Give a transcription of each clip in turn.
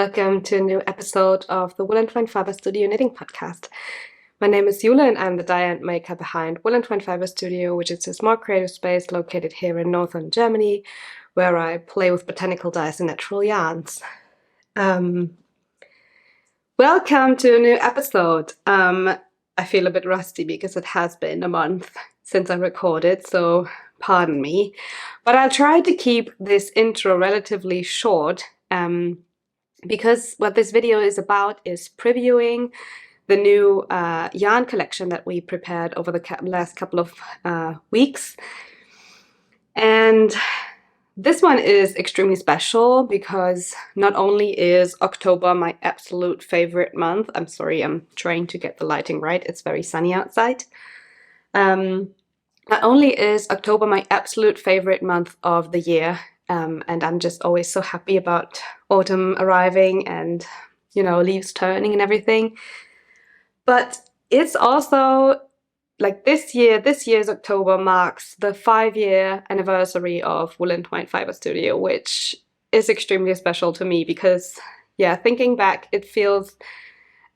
Welcome to a new episode of the Woollentwine Fibrestudio Knitting Podcast. My name is Jule and I'm the dyer and maker behind Woollentwine Fibrestudio, which is a small creative space located here in northern Germany, where I play with botanical dyes and natural yarns. Welcome to a new episode. I feel a bit rusty because it has been a month since I recorded, so pardon me. But I'll try to keep this intro relatively short, because what this video is about is previewing the new yarn collection that we prepared over the last couple of weeks. And this one is extremely special because not only is October my absolute favorite month, I'm sorry, I'm trying to get the lighting right, it's very sunny outside. Not only is October my absolute favorite month of the year, and I'm just always so happy about autumn arriving and, you know, leaves turning and everything. But it's also, like this year's October marks the 5-year anniversary of Woollentwine Fibrestudio, which is extremely special to me because, yeah, thinking back, it feels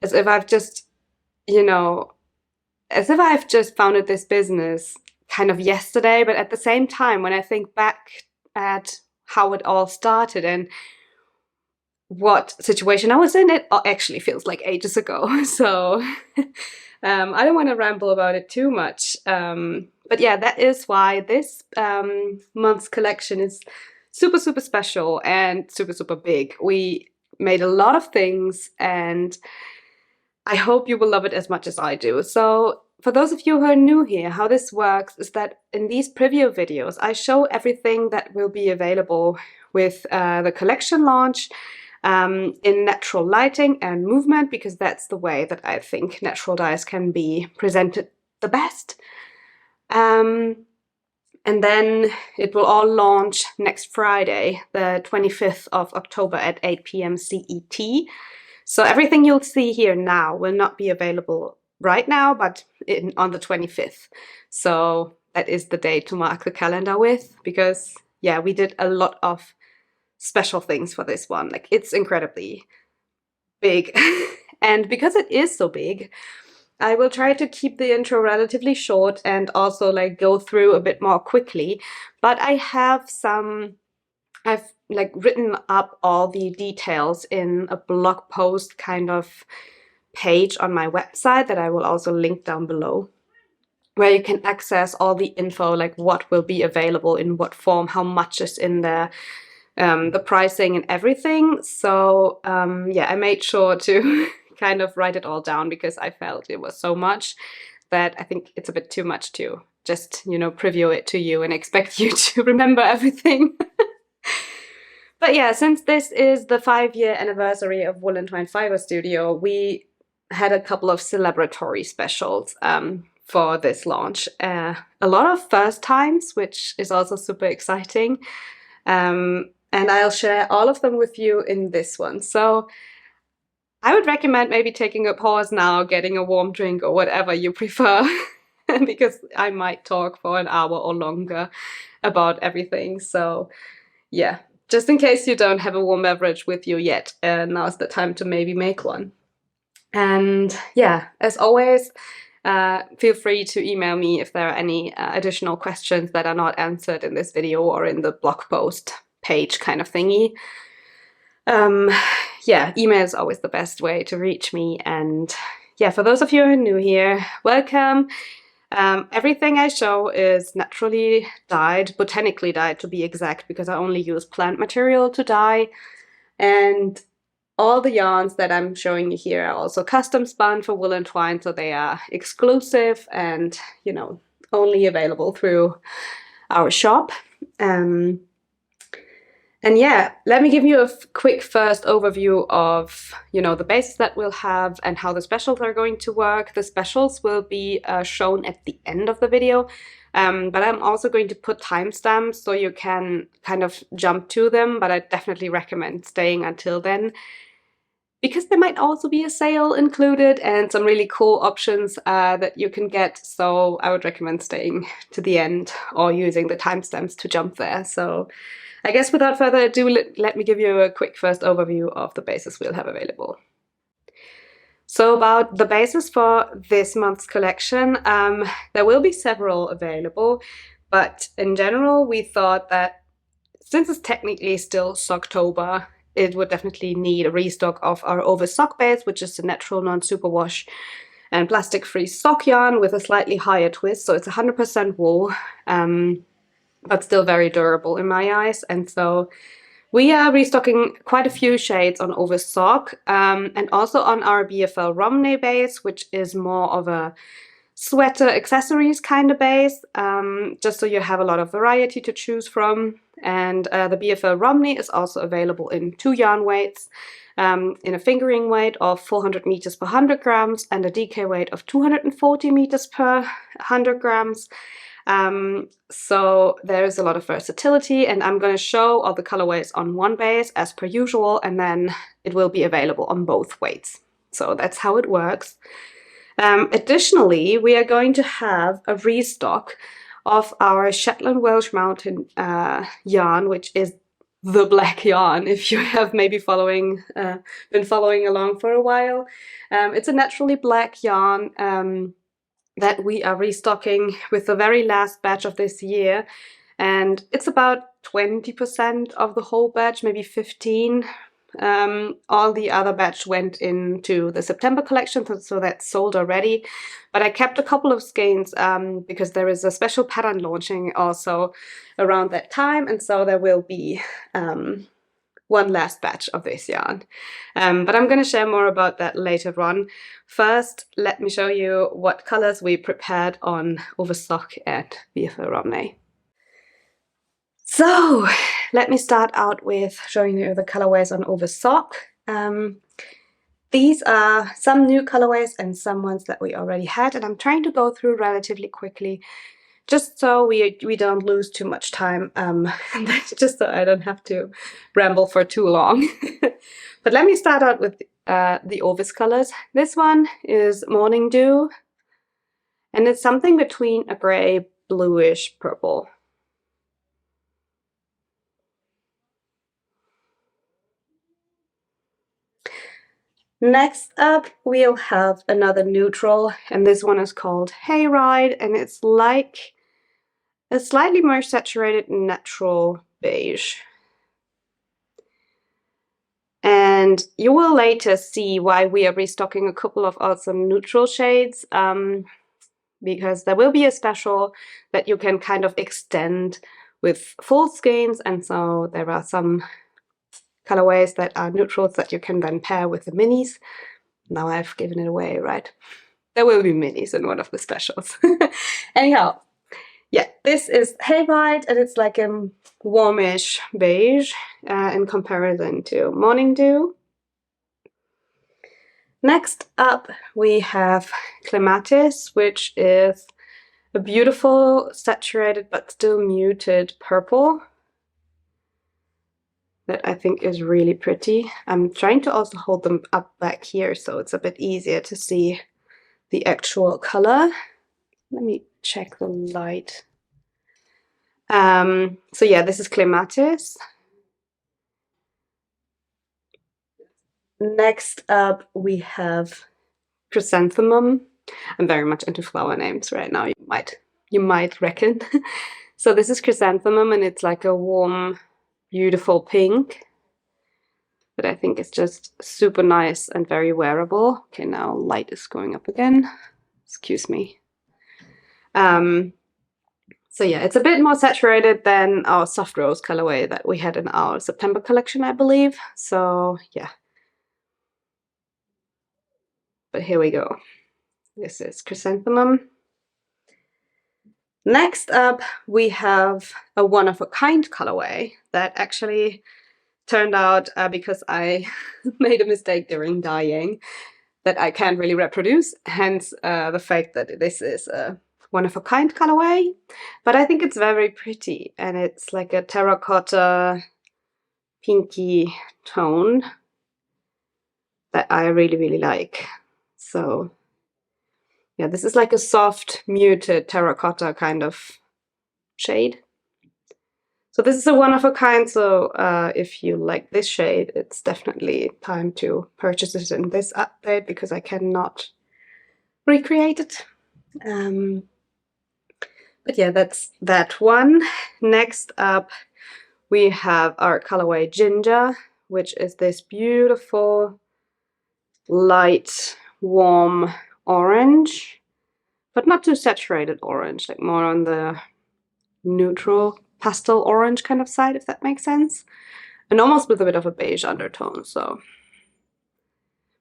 as if I've just, founded this business kind of yesterday, but at the same time, when I think back at how it all started and what situation I was in, it actually feels like ages ago. So I don't want to ramble about it too much. But yeah, that is why this month's collection is super, super special and super, super big. We made a lot of things and I hope you will love it as much as I do. So for those of you who are new here, how this works is that in these preview videos, I show everything that will be available with the collection launch in natural lighting and movement, because that's the way that I think natural dyes can be presented the best. And then it will all launch next Friday, the 25th of October at 8 p.m. CET. So everything you'll see here now will not be available right now, but on the 25th. So that is the day to mark the calendar with, because yeah, we did a lot of special things for this one. Like, it's incredibly big. And because it is so big, I will try to keep the intro relatively short and also like go through a bit more quickly. But I've like written up all the details in a blog post kind of page on my website that I will also link down below, where you can access all the info, like what will be available in what form, how much is in there, the pricing and everything. So yeah, I made sure to kind of write it all down because I felt it was so much that I think it's a bit too much to just, preview it to you and expect you to remember everything. But yeah, since this is the 5-year anniversary of Woollentwine Fibrestudio, we had a couple of celebratory specials for this launch. A lot of first times, which is also super exciting. And I'll share all of them with you in this one. So I would recommend maybe taking a pause now, getting a warm drink or whatever you prefer, because I might talk for an hour or longer about everything. So yeah, just in case you don't have a warm beverage with you yet, now's the time to maybe make one. And yeah, as always, feel free to email me if there are any additional questions that are not answered in this video or in the blog post page kind of thingy. Yeah, email is always the best way to reach me. And yeah, for those of you who are new here, welcome. Everything I show is naturally dyed, botanically dyed to be exact, because I only use plant material to dye. And all the yarns that I'm showing you here are also custom spun for Woollentwine, so they are exclusive and, only available through our shop. And yeah, let me give you a quick first overview of, the bases that we'll have and how the specials are going to work. The specials will be shown at the end of the video, but I'm also going to put timestamps so you can kind of jump to them, but I definitely recommend staying until then, because there might also be a sale included and some really cool options that you can get. So I would recommend staying to the end or using the timestamps to jump there. So I guess without further ado, let me give you a quick first overview of the bases we'll have available. So about the bases for this month's collection, there will be several available, but in general we thought that since it's technically still Socktober, it would definitely need a restock of our ovis sock base, which is a natural non-superwash and plastic-free sock yarn with a slightly higher twist. So it's 100% wool, but still very durable in my eyes. And so we are restocking quite a few shades on ovis sock, and also on our BFL Romney base, which is more of a sweater accessories kind of base, just so you have a lot of variety to choose from. And the BFL Romney is also available in 2 yarn weights, in a fingering weight of 400 meters per 100 grams and a DK weight of 240 meters per 100 grams. So there is a lot of versatility, and I'm going to show all the colorways on one base as per usual, and then it will be available on both weights. So that's how it works. Additionally, we are going to have a restock of our Shetland Welsh Mountain yarn, which is the black yarn, if you have maybe been following along for a while. It's a naturally black yarn that we are restocking with the very last batch of this year, and it's about 20% of the whole batch, maybe 15%. All the other batch went into the September collection, so that's sold already. But I kept a couple of skeins because there is a special pattern launching also around that time, and so there will be one last batch of this yarn. But I'm going to share more about that later on. First, let me show you what colors we prepared on ovis sock and BFL Romney. So let me start out with showing you the colorways on ovis sock. These are some new colorways and some ones that we already had, and I'm trying to go through relatively quickly just so we don't lose too much time, just so I don't have to ramble for too long. But let me start out with the ovis colors. This one is Morning Dew, and it's something between a gray, bluish purple. Next up, we'll have another neutral, and this one is called Hayride, and it's like a slightly more saturated natural beige. And you will later see why we are restocking a couple of also neutral shades, because there will be a special that you can kind of extend with full skeins, and so there are some colorways that are neutrals that you can then pair with the minis. Now I've given it away, right? There will be minis in one of the specials. Anyhow, yeah, this is Hayride, and it's like a warmish beige in comparison to Morning Dew. Next up, we have Clematis, which is a beautiful saturated but still muted purple that I think is really pretty. I'm trying to also hold them up back here so it's a bit easier to see the actual color. Let me check the light. So yeah, this is Clematis. Next up, we have Chrysanthemum. I'm very much into flower names right now, you might reckon. So this is Chrysanthemum, and it's like a warm, beautiful pink that I think is just super nice and very wearable. Okay, now light is going up again. Excuse me. So yeah, it's a bit more saturated than our soft rose colorway that we had in our September collection, I believe. So yeah. But here we go. This is Chrysanthemum. Next up, we have a one-of-a-kind colorway that actually turned out, because I made a mistake during dyeing, that I can't really reproduce, hence the fact that this is a one-of-a-kind colorway. But I think it's very pretty, and it's like a terracotta pinky tone. that I really, really like. So yeah, this is like a soft, muted terracotta kind of shade. So this is a one of a kind, so if you like this shade, it's definitely time to purchase it in this update because I cannot recreate it. But yeah, that's that one. Next up, we have our colorway Ginger, which is this beautiful, light, warm orange, but not too saturated orange, like more on the neutral pastel orange kind of side, if that makes sense. And almost with a bit of a beige undertone, so.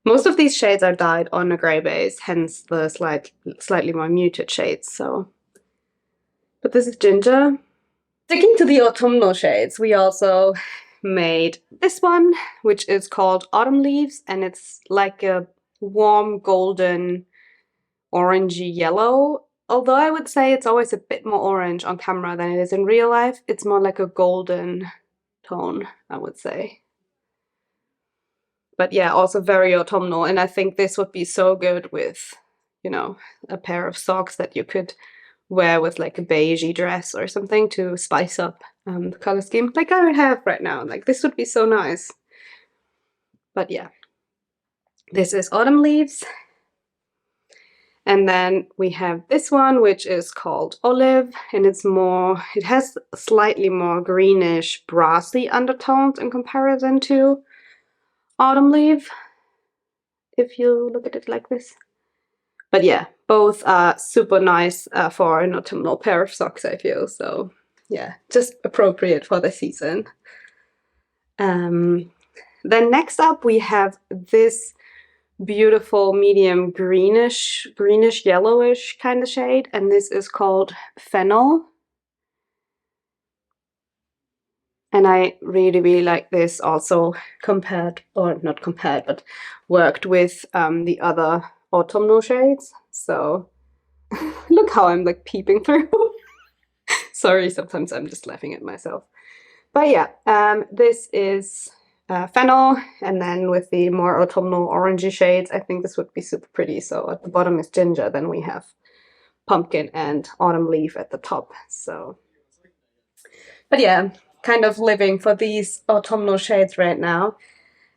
Most of these shades are dyed on a gray base, hence the slightly more muted shades, so. But this is Ginger. Sticking to the autumnal shades, we also made this one, which is called Autumn Leaves, and it's like a warm golden orangey yellow. Although I would say it's always a bit more orange on camera than it is in real life. It's more like a golden tone, I would say. But yeah, also very autumnal, and I think this would be so good with, you know, a pair of socks that you could wear with like a beigey dress or something to spice up the color scheme, like I have right now. Like this would be so nice. But yeah, this is Autumn Leaves. And then we have this one, which is called Olive, and it has slightly more greenish, brassy undertones in comparison to Autumn Leaf, if you look at it like this. But yeah, both are super nice for an autumnal pair of socks, I feel. So yeah, just appropriate for the season. Then next up we have this beautiful medium greenish yellowish kind of shade, and this is called Fennel. And I really, really like this, also compared, or not compared, but worked with the other autumnal shades. So look how I'm like peeping through. Sorry, sometimes I'm just laughing at myself. But yeah, this is Fennel, and then with the more autumnal orangey shades, I think this would be super pretty. So at the bottom is Ginger, then we have Pumpkin and Autumn Leaf at the top. So, but yeah, kind of living for these autumnal shades right now.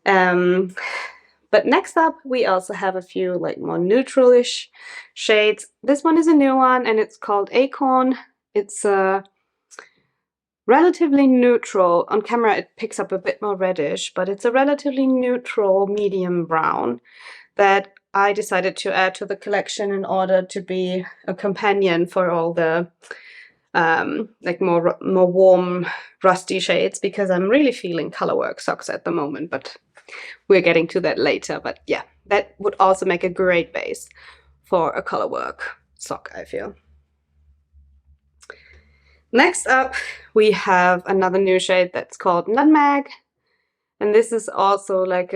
But next up, we also have a few like more neutralish shades. This one is a new one, and it's called Acorn. It's relatively neutral. On camera it picks up a bit more reddish, but it's a relatively neutral medium brown that I decided to add to the collection in order to be a companion for all the like more warm rusty shades, because I'm really feeling colorwork socks at the moment, but we're getting to that later. But yeah, that would also make a great base for a colorwork sock, I feel. Next up, we have another new shade that's called Nutmeg, and this is also like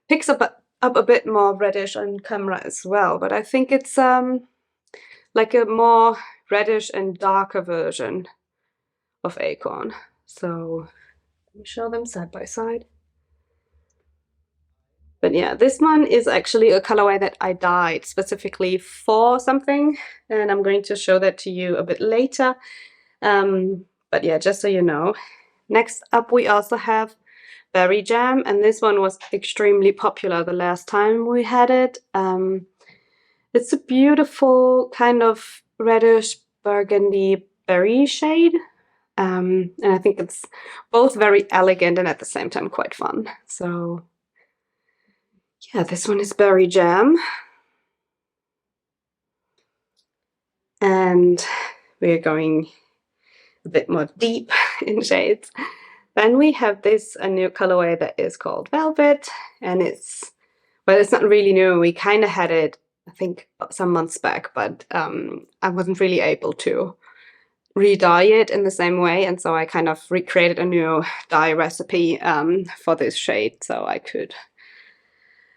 picks up a bit more reddish on camera as well, but I think it's like a more reddish and darker version of Acorn. So let me show them side by side. But yeah, this one is actually a colorway that I dyed specifically for something, and I'm going to show that to you a bit later. But yeah, just so you know. Next up, we also have Berry Jam, and this one was extremely popular the last time we had it. It's a beautiful kind of reddish burgundy berry shade, and I think it's both very elegant and at the same time quite fun. So yeah, this one is Berry Jam. And we're going a bit more deep in shades. Then we have this, a new colorway that is called Velvet, and it's not really new. We kind of had it, I think, some months back, but I wasn't really able to re-dye it in the same way, and so I kind of recreated a new dye recipe for this shade so I could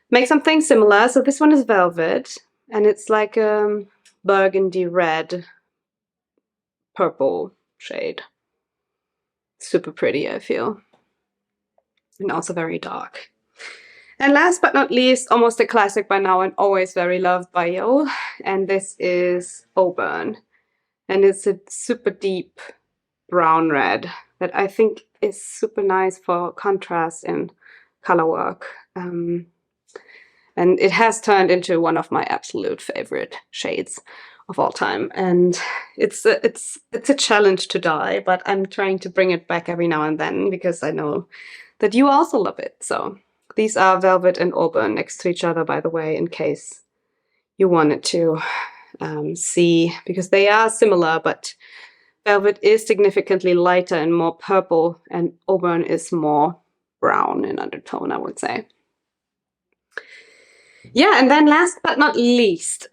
make something similar. So this one is Velvet, and it's like a burgundy red purple shade. Super pretty, I feel, and also very dark. And last but not least, almost a classic by now and always very loved by Jule, and this is Auburn. And it's a super deep brown red that I think is super nice for contrast in color work. And it has turned into one of my absolute favorite shades of all time. And it's a challenge to dye, but I'm trying to bring it back every now and then because I know that you also love it. So these are Velvet and Auburn next to each other, by the way, in case you wanted to see, because they are similar, but Velvet is significantly lighter and more purple, and Auburn is more brown in undertone, I would say. Yeah, and then last but not least,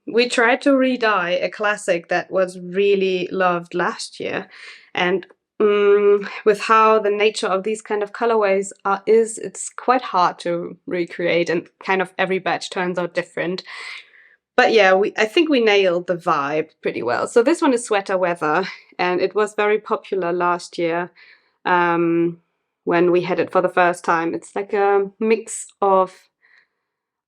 we tried to re-dye a classic that was really loved last year. And with how the nature of these kind of colorways is, it's quite hard to recreate, and kind of every batch turns out different. But yeah, I think we nailed the vibe pretty well. So this one is Sweater Weather, and it was very popular last year when we had it for the first time. It's like a mix of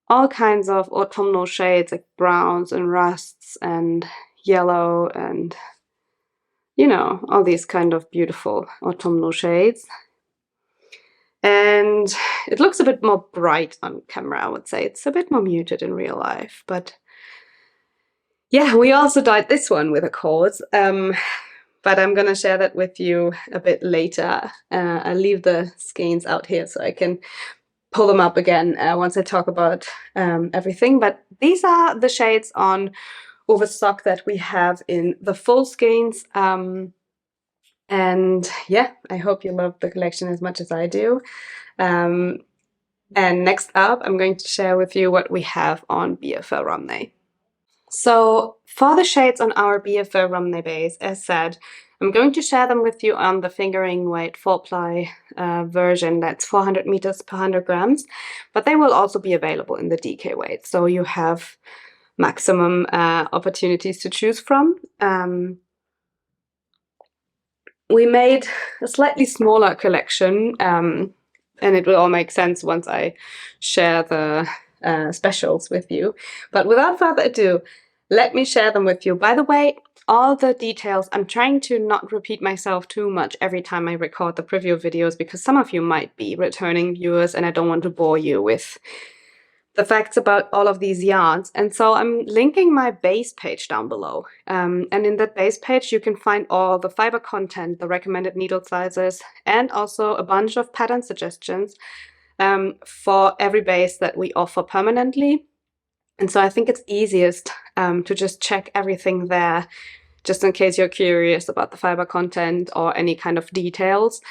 all kinds of autumnal shades, like browns and rusts and yellow and, you know, all these kind of beautiful autumnal shades. And it looks a bit more bright on camera, I would say. It's a bit more muted in real life, but yeah, we also dyed this one with a cause, but I'm gonna share that with you a bit later. I'll leave the skeins out here so I can pull them up again once I talk about everything. But these are the shades on Overstock that we have in the full skeins. And yeah, I hope you love the collection as much as I do. And next up, I'm going to share with you what we have on BFL Romney. So for the shades on our BFL Romney base, as said, I'm going to share them with you on the fingering weight 4-ply version that's 400 meters per 100 grams, but they will also be available in the DK weight, so you have maximum opportunities to choose from. We made a slightly smaller collection, and it will all make sense once I share the specials with you. But without further ado, let me share them with you. By the way, all the details, I'm trying to not repeat myself too much every time I record the preview videos, because some of you might be returning viewers and I don't want to bore you with the facts about all of these yarns. And so I'm linking my base page down below. And in that base page, you can find all the fiber content, the recommended needle sizes, and also a bunch of pattern suggestions for every base that we offer permanently. And so I think it's easiest to just check everything there, just in case you're curious about the fiber content or any kind of details.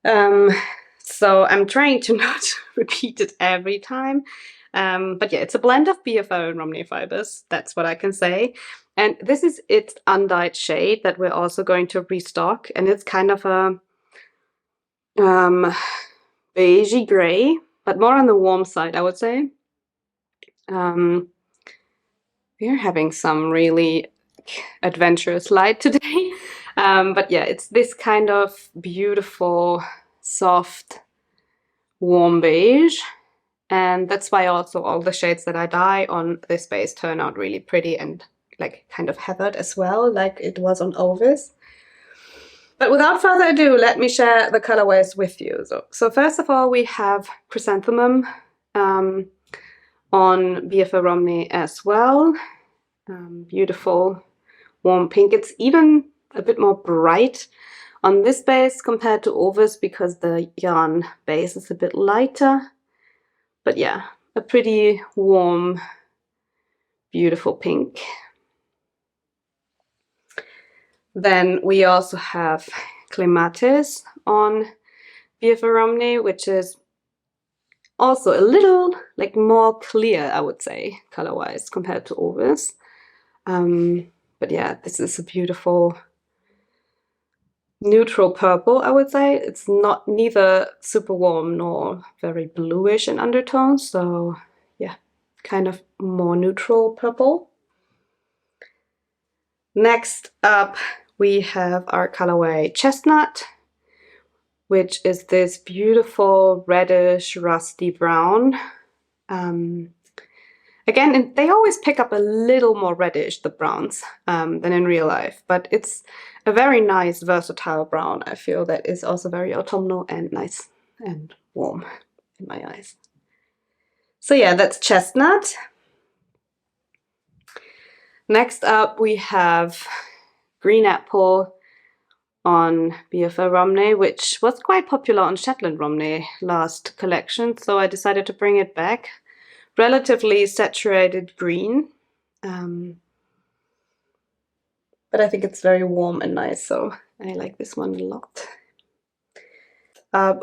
So I'm trying to not repeat it every time. But yeah, it's a blend of BFO and Romney fibers, that's what I can say. And this is its undyed shade that we're also going to restock, and it's kind of a beigey gray, but more on the warm side, I would say. We're having some really adventurous light today. But yeah, it's this kind of beautiful, soft, warm beige. And that's why also all the shades that I dye on this base turn out really pretty and like kind of heathered as well, like it was on Ovis. But without further ado, let me share the colorways with you. So first of all, we have Chrysanthemum on BFL Romney as well. Beautiful warm pink. It's even a bit more bright on this base compared to Ovis because the yarn base is a bit lighter. But yeah, a pretty warm, beautiful pink. Then we also have Clematis on BFL Romney, which is also a little like more clear, I would say, color-wise compared to Ovis. But yeah, this is a beautiful neutral purple, I would say. It's not neither super warm nor very bluish in undertones, so yeah, kind of more neutral purple. Next up, we have our colorway Chestnut, which is this beautiful reddish rusty brown. Again, they always pick up a little more reddish, the browns, than in real life, but it's a very nice versatile brown. I feel that is also very autumnal and nice and warm in my eyes. So yeah, that's chestnut. Next up we have green apple on BFL Romney, which was quite popular on Shetland Romney last collection, so I decided to bring it back. Relatively saturated green, but I think it's very warm and nice, so I like this one a lot.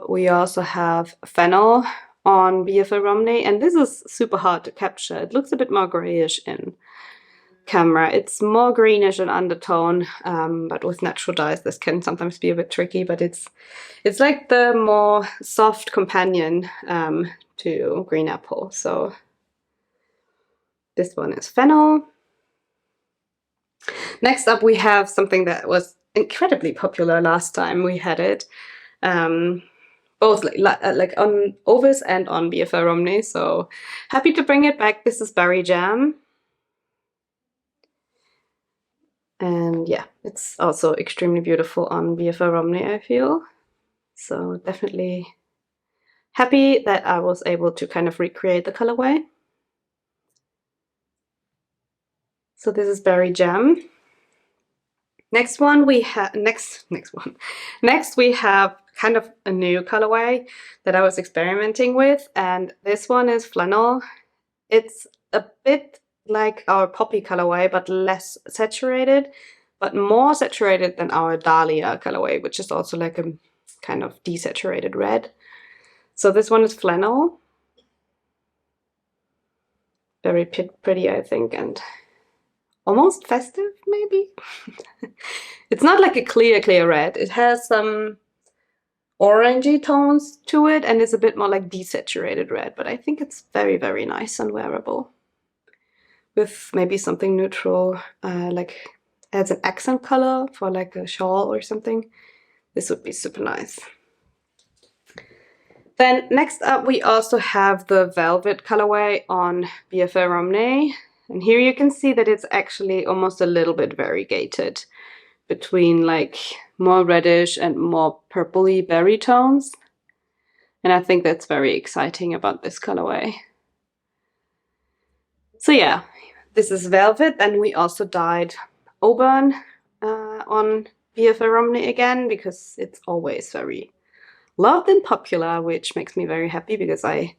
We also have fennel on BFL Romney, and this is super hard to capture. It looks a bit more grayish in camera. It's more greenish in undertone, but with natural dyes this can sometimes be a bit tricky, but it's like the more soft companion to green apple. So this one is fennel. Next up we have something that was incredibly popular last time we had it, both like on Ovis and on BFL Romney, so happy to bring it back. This is berry jam. And yeah, it's also extremely beautiful on BFL Romney, I feel. So definitely happy that I was able to kind of recreate the colorway. So this is berry jam. Next we have kind of a new colorway that I was experimenting with, and this one is flannel. It's a bit like our poppy colorway, but less saturated, but more saturated than our dahlia colorway, which is also like a kind of desaturated red. So this one is flannel. Very pretty, I think, and almost festive, maybe? It's not like a clear red. It has some orangey tones to it, and it's a bit more like desaturated red, but I think it's very, very nice and wearable. With maybe something neutral, like as an accent color for like a shawl or something. This would be super nice. Then next up we also have the velvet colorway on BFL Romney. And here you can see that it's actually almost a little bit variegated between like more reddish and more purpley berry tones. And I think that's very exciting about this colorway. So yeah, this is velvet, and we also dyed auburn on BFL Romney again, because it's always very loved and popular, which makes me very happy because I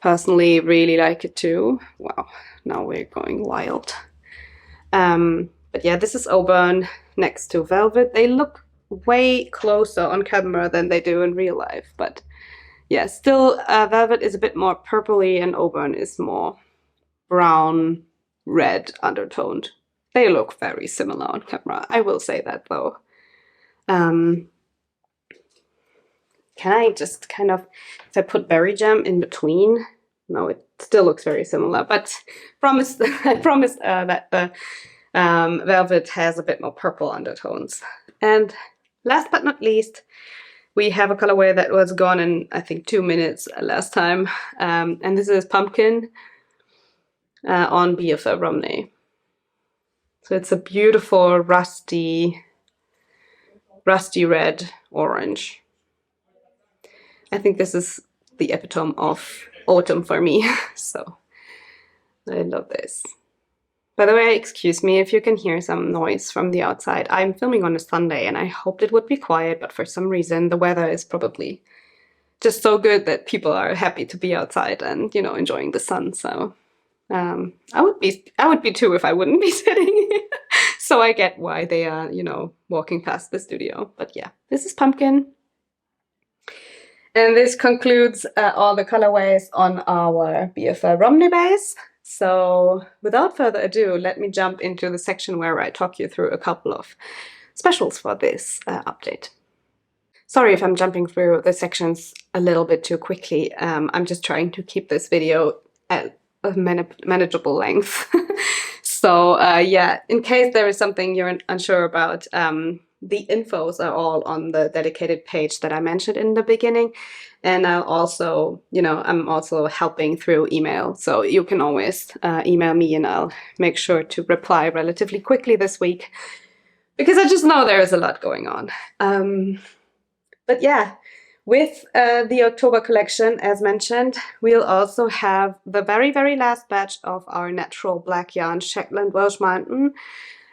personally really like it too. Wow, now we're going wild. But yeah, this is auburn next to velvet. They look way closer on camera than they do in real life, but yeah, still velvet is a bit more purpley and auburn is more brown, red undertoned. They look very similar on camera, I will say that though. Can I just kind of, if I put berry jam in between? No, it still looks very similar, but I promised that the velvet has a bit more purple undertones. And last but not least, we have a colorway that was gone in, I think, 2 minutes last time. And this is pumpkin on BFL Romney. So it's a beautiful rusty red orange. I think this is the epitome of autumn for me, so I love this. By the way, excuse me if you can hear some noise from the outside. I'm filming on a Sunday and I hoped it would be quiet, but for some reason the weather is probably just so good that people are happy to be outside and, you know, enjoying the sun. So I would be too if I wouldn't be sitting. So I get why they are, you know, walking past the studio. But yeah, this is pumpkin. And this concludes all the colorways on our BFL Romney base. So without further ado, let me jump into the section where I talk you through a couple of specials for this update. Sorry if I'm jumping through the sections a little bit too quickly. I'm just trying to keep this video at a manageable length. So yeah, in case there is something you're unsure about, the infos are all on the dedicated page that I mentioned in the beginning. And I'll also, I'm also helping through email. So you can always email me and I'll make sure to reply relatively quickly this week, because I just know there is a lot going on. But yeah, with the October collection, as mentioned, we'll also have the very, very last batch of our natural black yarn, Shetland Welsh Mountain.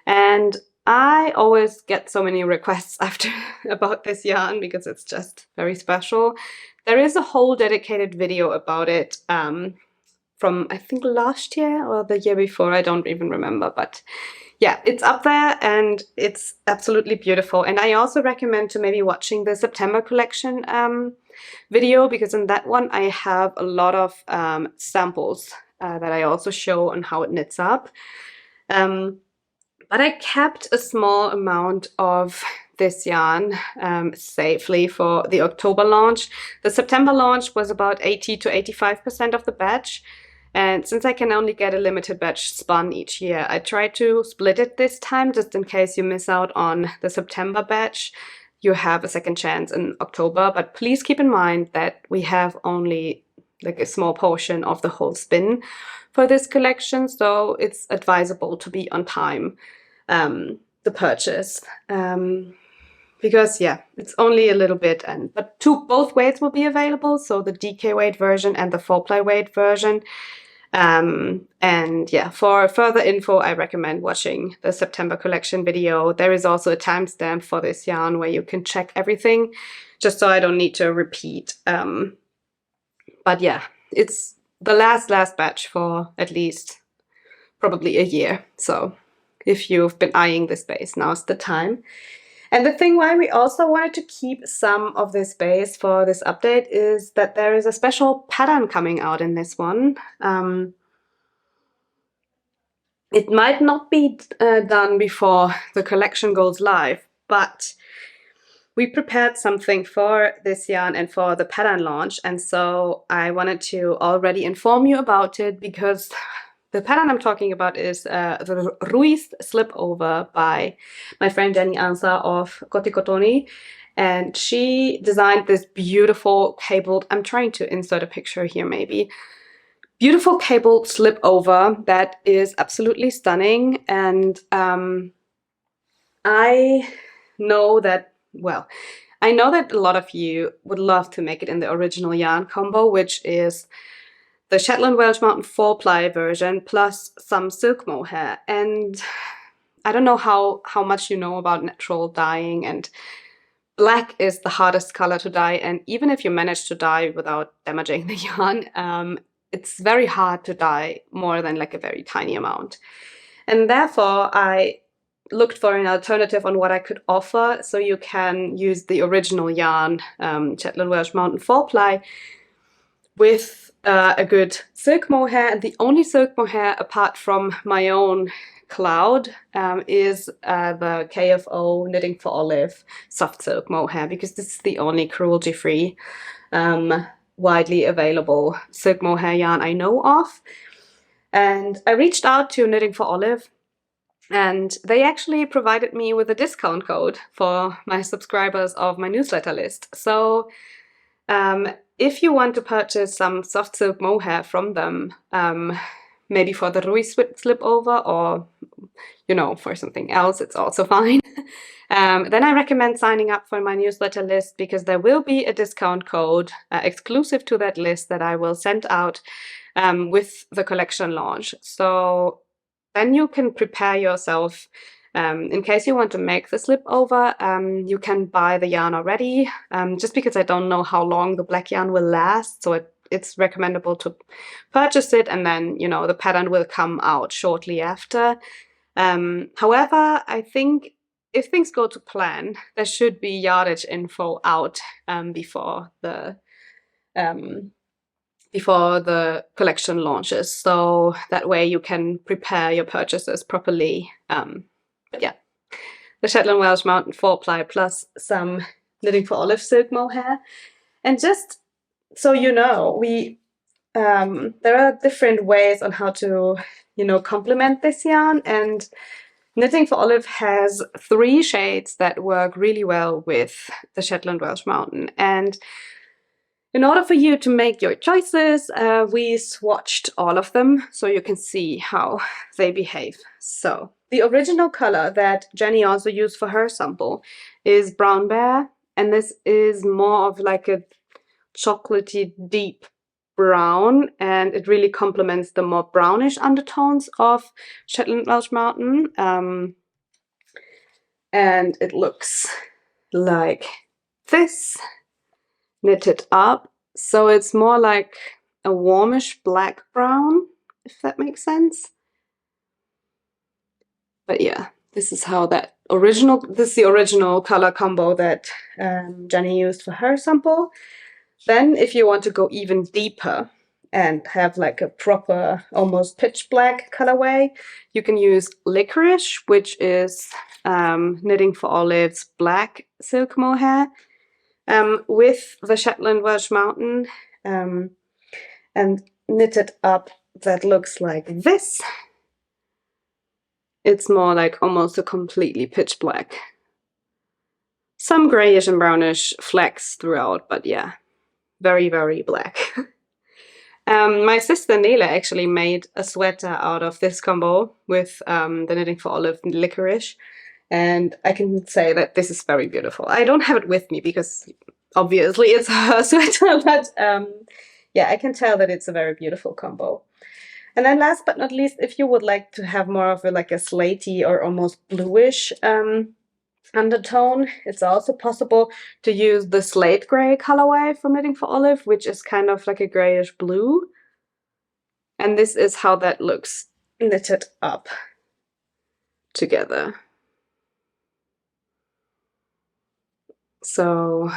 And I always get so many requests after about this yarn because it's just very special. There is a whole dedicated video about it from, I think, last year or the year before. I don't even remember, but yeah, it's up there and it's absolutely beautiful. And I also recommend to maybe watching the September collection video, because in that one I have a lot of samples that I also show on how it knits up. But I kept a small amount of this yarn safely for the October launch. The September launch was about 80 to 85% of the batch. And since I can only get a limited batch spun each year, I tried to split it this time, just in case you miss out on the September batch. You have a second chance in October, but please keep in mind that we have only like a small portion of the whole spin for this collection, so it's advisable to be on time the purchase. Because yeah, it's only a little bit, but both weights will be available, so the DK weight version and the 4-ply weight version. And yeah, for further info, I recommend watching the September collection video. There is also a timestamp for this yarn where you can check everything, just so I don't need to repeat. But yeah, it's the last batch for at least probably a year. So if you've been eyeing this base, now's the time. And the thing why we also wanted to keep some of this base for this update is that there is a special pattern coming out in this one. It might not be done before the collection goes live, but we prepared something for this yarn and for the pattern launch, and so I wanted to already inform you about it, because the pattern I'm talking about is the Ruis slipover by my friend Jenny Ansa of Kotikotoni. And she designed this beautiful cabled, I'm trying to insert a picture here maybe, beautiful cabled slipover that is absolutely stunning. And I know that a lot of you would love to make it in the original yarn combo, which is the Shetland Welsh Mountain 4-ply version plus some silk mohair. And I don't know how much you know about natural dyeing, and black is the hardest color to dye. And even if you manage to dye without damaging the yarn, it's very hard to dye more than like a very tiny amount. And therefore I looked for an alternative on what I could offer, so you can use the original yarn, Shetland Welsh Mountain 4-ply, with a good silk mohair. And the only silk mohair apart from my own cloud is the KFO Knitting for Olive soft silk mohair, because this is the only cruelty-free widely available silk mohair yarn I know of. And I reached out to Knitting for Olive, and they actually provided me with a discount code for my subscribers of my newsletter list. So if you want to purchase some soft silk mohair from them, maybe for the Ruis slipover, or for something else, it's also fine. Then I recommend signing up for my newsletter list, because there will be a discount code exclusive to that list that I will send out with the collection launch. So then you can prepare yourself. In case you want to make the slipover, you can buy the yarn already, just because I don't know how long the black yarn will last, so it's recommendable to purchase it, and then the pattern will come out shortly after. However, I think if things go to plan, there should be yardage info out before the collection launches, so that way you can prepare your purchases properly. But yeah, the Shetland Welsh Mountain 4-ply plus some Knitting for Olive silk mohair. And just so you know, there are different ways on how to complement this yarn, and Knitting for Olive has 3 shades that work really well with the Shetland Welsh Mountain, and in order for you to make your choices, we swatched all of them so you can see how they behave. So the original color that Jenny also used for her sample is Brown Bear, and this is more of like a chocolatey deep brown, and it really complements the more brownish undertones of Shetland Welsh Mountain. And it looks like this, knitted up. So it's more like a warmish black brown, if that makes sense. But yeah, this is how that this is the original color combo that Jenny used for her sample. Then if you want to go even deeper and have like a proper, almost pitch black colorway, you can use Licorice, which is Knitting for Olive's black silk mohair, with the Shetland Welsh Mountain, and knitted up that looks like this. It's more like almost a completely pitch black. Some grayish and brownish flecks throughout, but yeah, very, very black. My sister Nela actually made a sweater out of this combo with the Knitting for Olive Licorice, and I can say that this is very beautiful. I don't have it with me because obviously it's her sweater, but yeah, I can tell that it's a very beautiful combo. And then last but not least, if you would like to have more of a like a slatey or almost bluish undertone, it's also possible to use the slate gray colorway from Knitting for Olive, which is kind of like a grayish blue. And this is how that looks knitted up together. So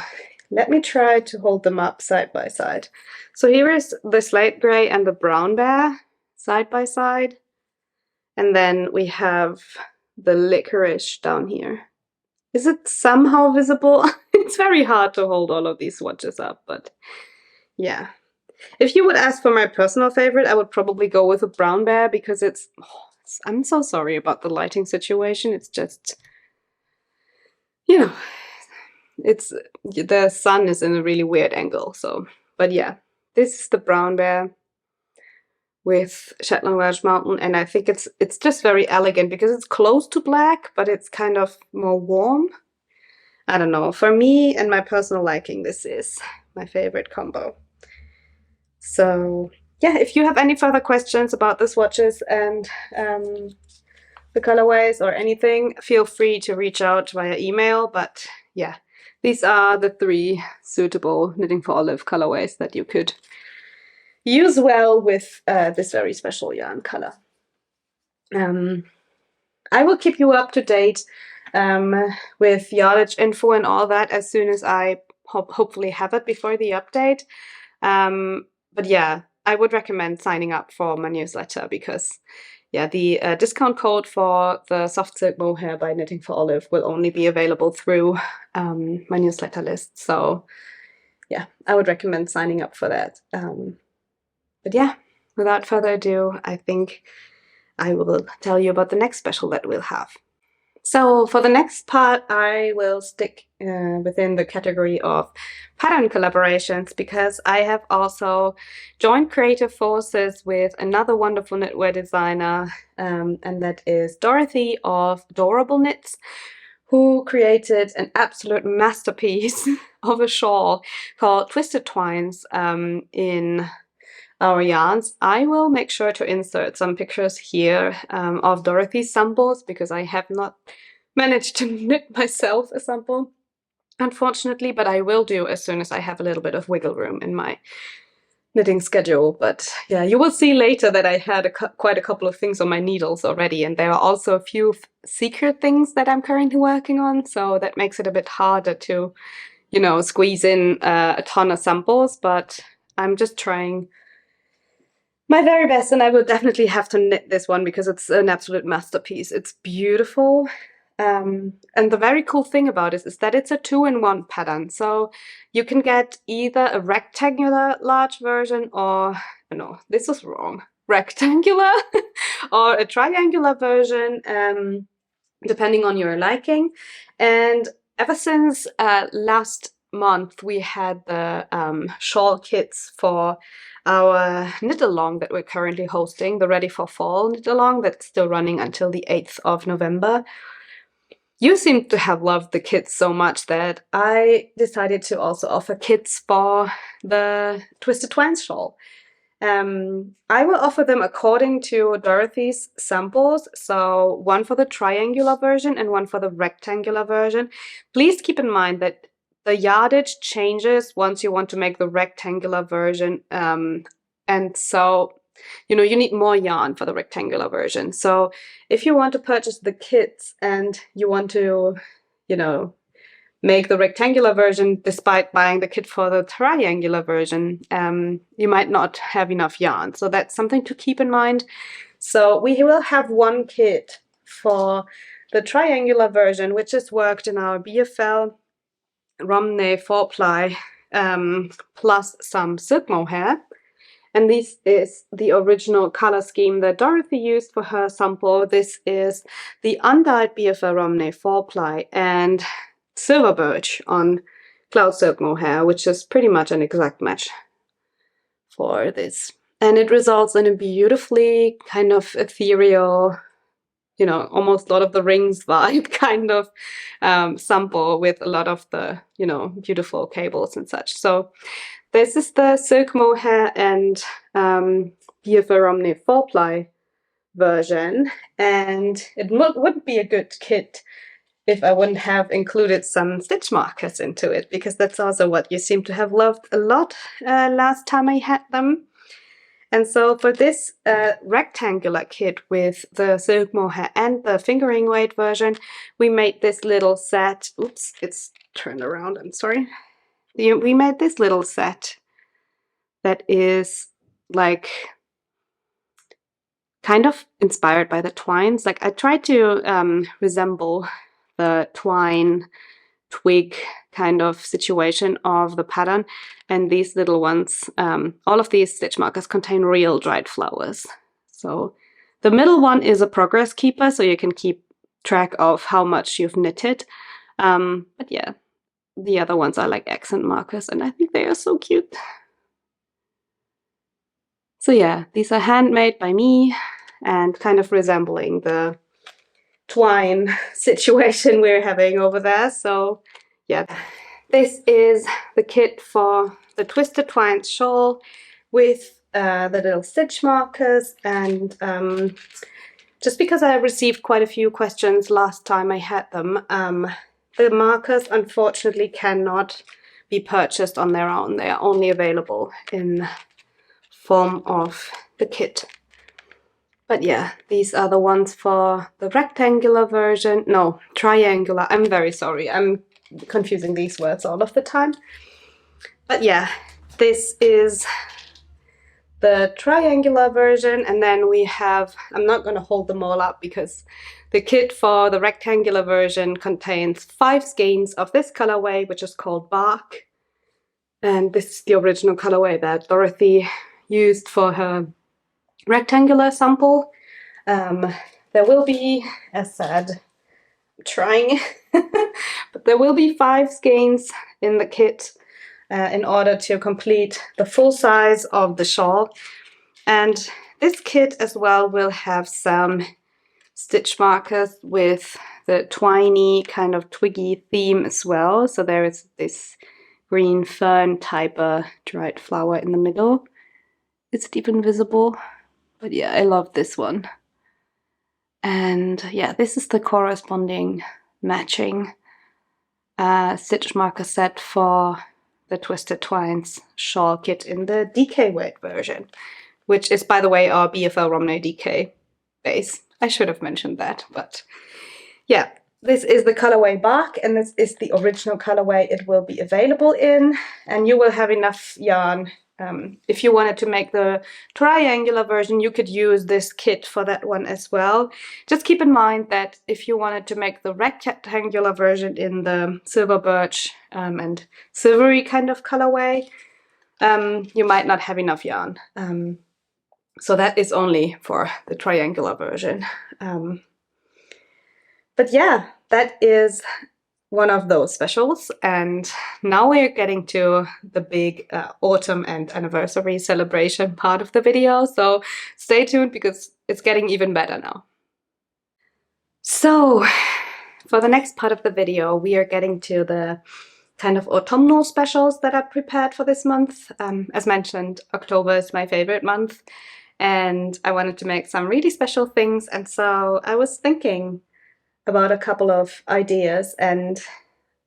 let me try to hold them up side by side. So here is the slate gray and the Brown Bear side by side. And then we have the Licorice down here. Is it somehow visible? It's very hard to hold all of these swatches up, but yeah. If you would ask for my personal favorite, I would probably go with a Brown Bear because I'm so sorry about the lighting situation. It's just, you know, the sun is in a really weird angle. So, but yeah, this is the Brown Bear with Shetland Welsh Mountain, and I think it's just very elegant because it's close to black, but it's kind of more warm. I don't know, for me and my personal liking, this is my favorite combo. So yeah, if you have any further questions about the swatches and the colorways or anything, feel free to reach out via email. But yeah, these are the 3 suitable Knitting for Olive colorways that you could use well with this very special yarn color. I will keep you up to date with yardage info and all that as soon as I hopefully have it before the update. But yeah, I would recommend signing up for my newsletter because yeah, the discount code for the Soft Silk Mohair by Knitting for Olive will only be available through my newsletter list. So yeah, I would recommend signing up for that. But yeah, without further ado, I think I will tell you about the next special that we'll have. So for the next part, I will stick within the category of pattern collaborations because I have also joined creative forces with another wonderful knitwear designer, and that is Dorothy of Adorable Knits, who created an absolute masterpiece of a shawl called Twisted Twines in our yarns. I will make sure to insert some pictures here of Dorothy's samples because I have not managed to knit myself a sample, unfortunately, but I will do as soon as I have a little bit of wiggle room in my knitting schedule. But yeah, you will see later that I had quite a couple of things on my needles already, and there are also a few secret things that I'm currently working on, so that makes it a bit harder to, you know, squeeze in a ton of samples, but I'm just trying my very best, and I will definitely have to knit this one because it's an absolute masterpiece. It's beautiful. And the very cool thing about it is that it's a 2-in-1 pattern. So you can get either a rectangular large version or, no, this is wrong, rectangular or a triangular version. depending on your liking. And ever since last month, we had the shawl kits for our knit-along that we're currently hosting, the Ready for Fall knit-along that's still running until the 8th of November. You seem to have loved the kits so much that I decided to also offer kits for the Twisted Twines shawl. I will offer them according to Dorothy's samples, so one for the triangular version and one for the rectangular version. Please keep in mind that the yardage changes once you want to make the rectangular version, and so you need more yarn for the rectangular version. So if you want to purchase the kits and you want to, make the rectangular version despite buying the kit for the triangular version, you might not have enough yarn. So that's something to keep in mind. So we will have one kit for the triangular version, which is worked in our BFL Romney 4-ply plus some silk mohair. And this is the original color scheme that Dorothy used for her sample. This is the undyed BFL Romney 4-ply and silver birch on cloud silk mohair, which is pretty much an exact match for this. And it results in a beautifully kind of ethereal, almost Lord of the Rings vibe kind of sample with a lot of the, beautiful cables and such. So this is the silk mohair and BFL Romney 4-ply version, and it would be a good kit if I wouldn't have included some stitch markers into it, because that's also what you seem to have loved a lot last time I had them. And so for this rectangular kit with the silk mohair and the fingering weight version, we made this little set. Oops, it's turned around, I'm sorry. We made this little set that is like kind of inspired by the twines. Like I tried to resemble the twine twig kind of situation of the pattern, and these little ones, all of these stitch markers contain real dried flowers. So the middle one is a progress keeper, so you can keep track of how much you've knitted. But yeah, the other ones are like accent markers, and I think they are so cute. So yeah, these are handmade by me and kind of resembling the twine situation we're having over there. So yeah, this is the kit for the Twisted Twines shawl with the little stitch markers. And just because I received quite a few questions last time I had them, the markers unfortunately cannot be purchased on their own. They are only available in form of the kit. But yeah, these are the ones for the rectangular version. No, triangular. I'm very sorry. I'm confusing these words all of the time. But yeah, this is the triangular version. And then we have, I'm not going to hold them all up because the kit for the rectangular version contains 5 skeins of this colorway, which is called Bark. And this is the original colorway that Dorothy used for her rectangular sample. There will be, as said, I'm trying, but there will be 5 skeins in the kit in order to complete the full size of the shawl. And this kit as well will have some stitch markers with the twiny kind of twiggy theme as well. So there is this green fern type of dried flower in the middle. Is it even visible? But yeah, I love this one. And yeah, this is the corresponding matching stitch marker set for the Twisted Twines shawl kit in the DK weight version, which is, by the way, our BFL Romney DK base. I should have mentioned that, but yeah, this is the colorway Bark, and this is the original colorway it will be available in, and you will have enough yarn. If you wanted to make the triangular version, you could use this kit for that one as well. Just keep in mind that if you wanted to make the rectangular version in the silver birch and silvery kind of colorway, you might not have enough yarn. So that is only for the triangular version. But yeah, that is one of those specials, and now we're getting to the big autumn and anniversary celebration part of the video, so stay tuned because it's getting even better now. So for the next part of the video, we are getting to the kind of autumnal specials that are prepared for this month. As mentioned, October is my favorite month, and I wanted to make some really special things, and so I was thinking about a couple of ideas, and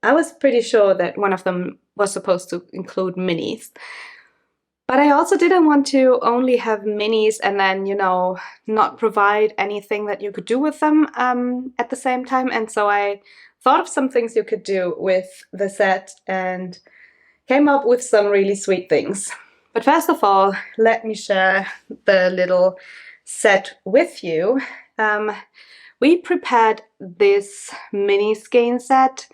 I was pretty sure that one of them was supposed to include minis. But I also didn't want to only have minis and then, you know, not provide anything that you could do with them at the same time. And so I thought of some things you could do with the set and came up with some really sweet things. But first of all, let me share the little set with you. We prepared this mini skein set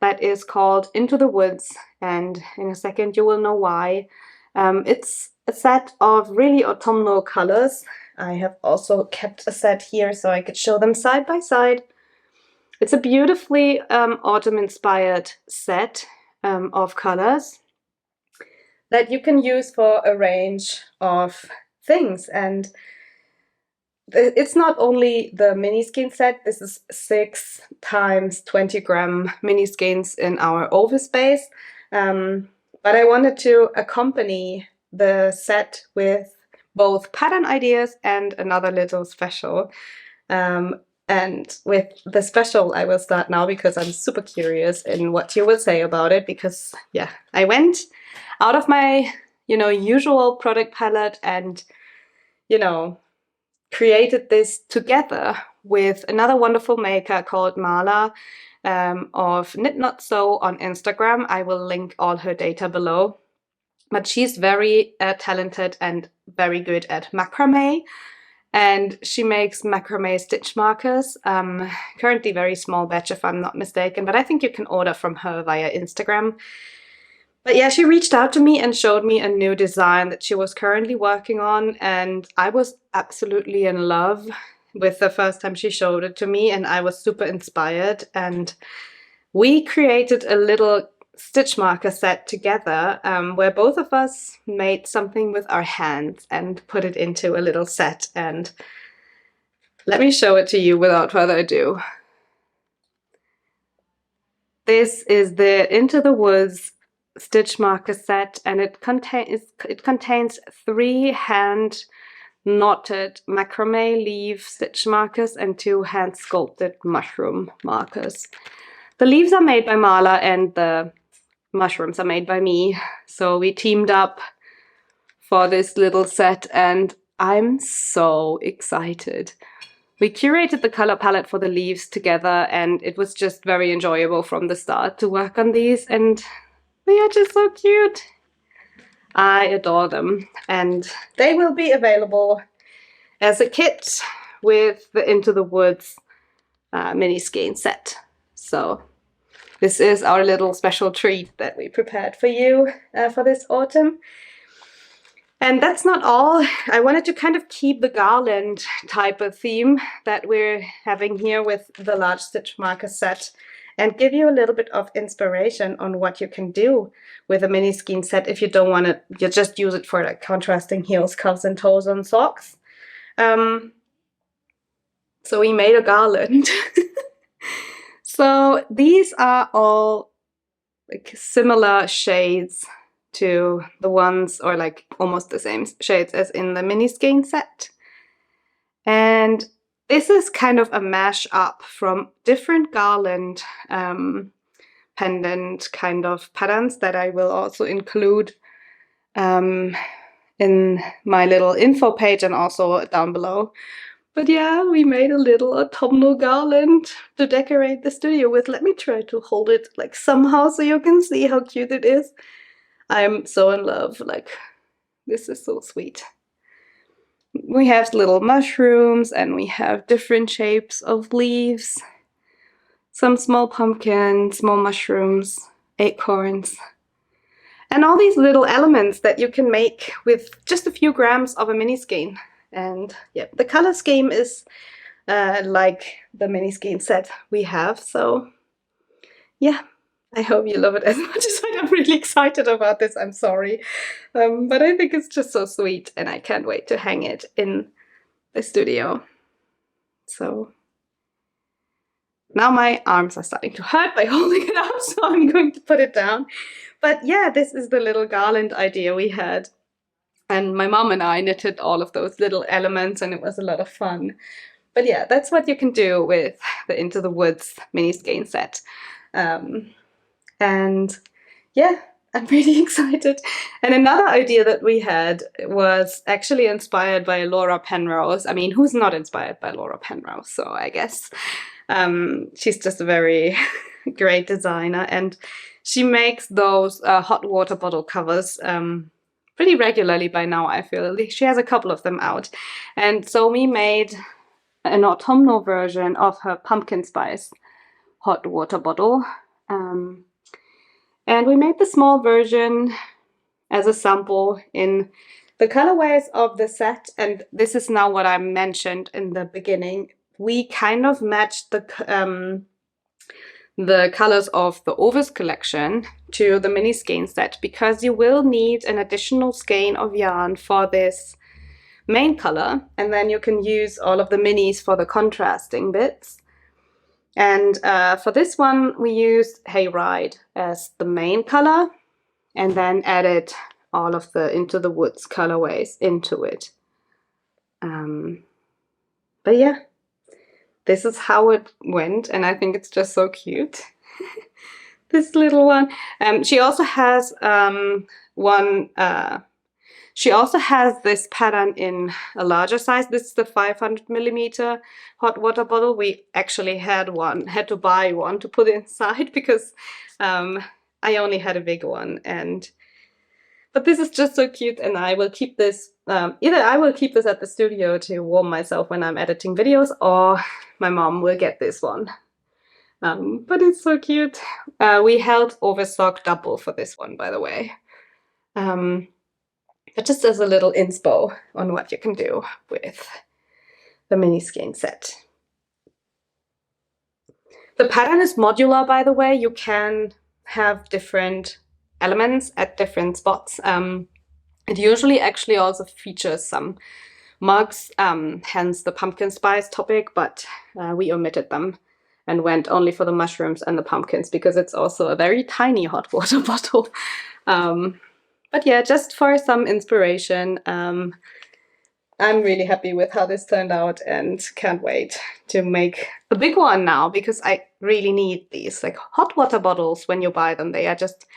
that is called Into the Woods, and in a second you will know why. It's a set of really autumnal colors. I have also kept a set here so I could show them side by side. It's a beautifully autumn-inspired set of colors that you can use for a range of things. And it's not only the mini skein set, this is 6 times 20 gram mini skeins in our ovis base. But I wanted to accompany the set with both pattern ideas and another little special. And with the special I will start now because I'm super curious in what you will say about it, because yeah, I went out of my, you know, usual product palette and, you know, created this together with another wonderful maker called Marla of Knit Not Sew on Instagram. I will link all her data below. But she's very talented and very good at macrame. And she makes macrame stitch markers. Currently very small batch if I'm not mistaken, but I think you can order from her via Instagram. But yeah, she reached out to me and showed me a new design that she was currently working on, and I was absolutely in love with the first time she showed it to me, and I was super inspired. And we created a little stitch marker set together where both of us made something with our hands and put it into a little set. And let me show it to you without further ado. This is the Into the Woods stitch marker set, and it contains 3 hand knotted macrame leaf stitch markers and 2 hand sculpted mushroom markers. The leaves are made by Marla and the mushrooms are made by me, so we teamed up for this little set and I'm so excited. We curated the color palette for the leaves together and it was just very enjoyable from the start to work on these, and they are just so cute. I adore them, and they will be available as a kit with the Into the Woods mini skein set. So this is our little special treat that we prepared for you for this autumn. And that's not all. I wanted to kind of keep the garland type of theme that we're having here with the large stitch marker set, and give you a little bit of inspiration on what you can do with a mini skein set if you don't want to, you just use it for like contrasting heels, cuffs, and toes on socks. So we made a garland. So these are all like similar shades to the ones, or like almost the same shades as in the mini skein set. And this is kind of a mash up from different garland pendant kind of patterns that I will also include in my little info page and also down below. But yeah, we made a little autumnal garland to decorate the studio with. Let me try to hold it like somehow so you can see how cute it is. I'm so in love, like this is so sweet. We have little mushrooms and we have different shapes of leaves, some small pumpkins, small mushrooms, acorns, and all these little elements that you can make with just a few grams of a mini skein. And yeah, the color scheme is like the mini skein set we have. So yeah, I hope you love it as much as I am. Really excited about this, I'm sorry. But I think it's just so sweet and I can't wait to hang it in the studio. So now my arms are starting to hurt by holding it up, so I'm going to put it down. But yeah, this is the little garland idea we had. And my mom and I knitted all of those little elements and it was a lot of fun. But yeah, that's what you can do with the Into the Woods mini skein set. And yeah, I'm really excited. And another idea that we had was actually inspired by Laura Penrose. I mean, who's not inspired by Laura Penrose? So I guess she's just a very great designer, and she makes those hot water bottle covers pretty regularly by now, I feel. She has a couple of them out. And so we made an autumnal version of her pumpkin spice hot water bottle. And we made the small version as a sample in the colorways of the set. And this is now what I mentioned in the beginning. We kind of matched the colors of the Ovis collection to the mini skein set, because you will need an additional skein of yarn for this main color, and then you can use all of the minis for the contrasting bits. And for this one we used Hayride as the main color and then added all of the Into the Woods colorways into it. But yeah, this is how it went, and I think it's just so cute. This little one. She also has she also has this pattern in a larger size. This is the 500mm hot water bottle. We actually had to buy one to put inside because I only had a big one. But this is just so cute, and I will keep this, either I will keep this at the studio to warm myself when I'm editing videos, or my mom will get this one. But it's so cute. We held Overstock double for this one, by the way. But just as a little inspo on what you can do with the mini skein set. The pattern is modular, by the way. You can have different elements at different spots. It usually actually also features some mugs, hence the pumpkin spice topic, but we omitted them and went only for the mushrooms and the pumpkins because it's also a very tiny hot water bottle. But yeah, just for some inspiration. I'm really happy with how this turned out and can't wait to make a big one now, because I really need these. Like, hot water bottles, when you buy them, they are just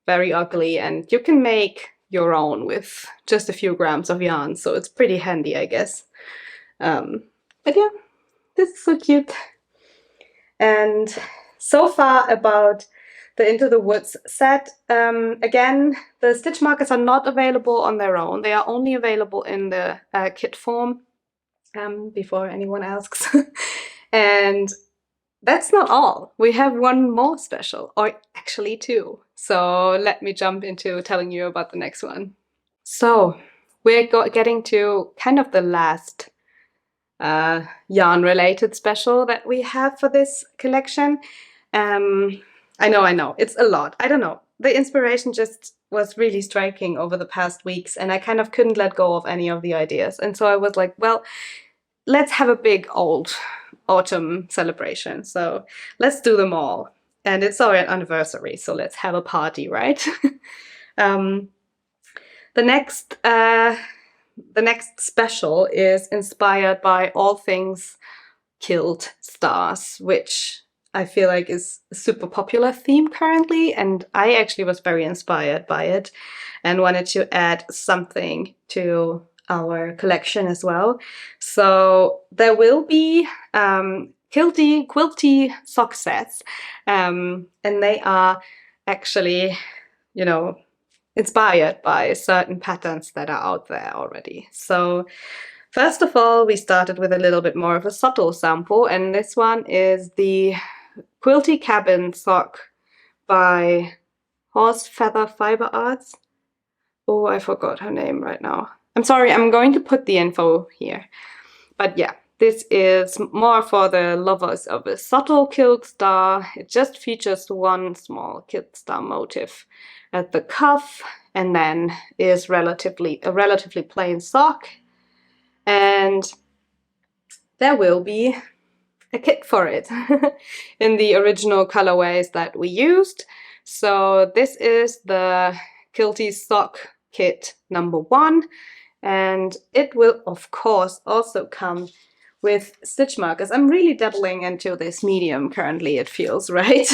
very ugly, and you can make your own with just a few grams of yarn, so it's pretty handy, I guess. But yeah, this is so cute. And so far about the Into the Woods set. Again, the stitch markers are not available on their own. They are only available in the kit form, before anyone asks. And that's not all. We have one more special, or actually two. So let me jump into telling you about the next one. So we're getting to kind of the last yarn-related special that we have for this collection. I know, it's a lot. I don't know. The inspiration just was really striking over the past weeks, and I kind of couldn't let go of any of the ideas. And so I was like, well, let's have a big old autumn celebration. So let's do them all. And it's our anniversary, so let's have a party, right? The next special is inspired by all things kilt stars, which I feel like is a super popular theme currently, and I actually was very inspired by it and wanted to add something to our collection as well. So there will be quilty sock sets, and they are actually, you know, inspired by certain patterns that are out there already. So first of all, we started with a little bit more of a subtle sample, and this one is the Quilty Cabin sock by Horse Feather Fiber Arts. Oh, I forgot her name right now. I'm sorry, I'm going to put the info here. But yeah, This is more for the lovers of a subtle kilt star. It just features one small kilt star motif at the cuff, and then is a relatively plain sock. And there will be a kit for it in the original colorways that we used. So this is the Quilty sock kit number 1, and it will of course also come with stitch markers. I'm really dabbling into this medium currently, it feels, right?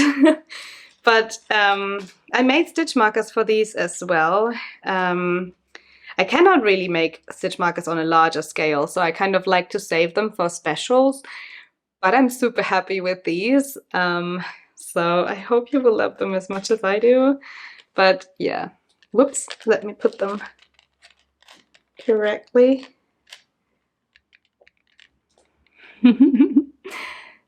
But I made stitch markers for these as well. I cannot really make stitch markers on a larger scale, so I kind of like to save them for specials, but I'm super happy with these. So I hope you will love them as much as I do. But yeah, whoops, let me put them correctly.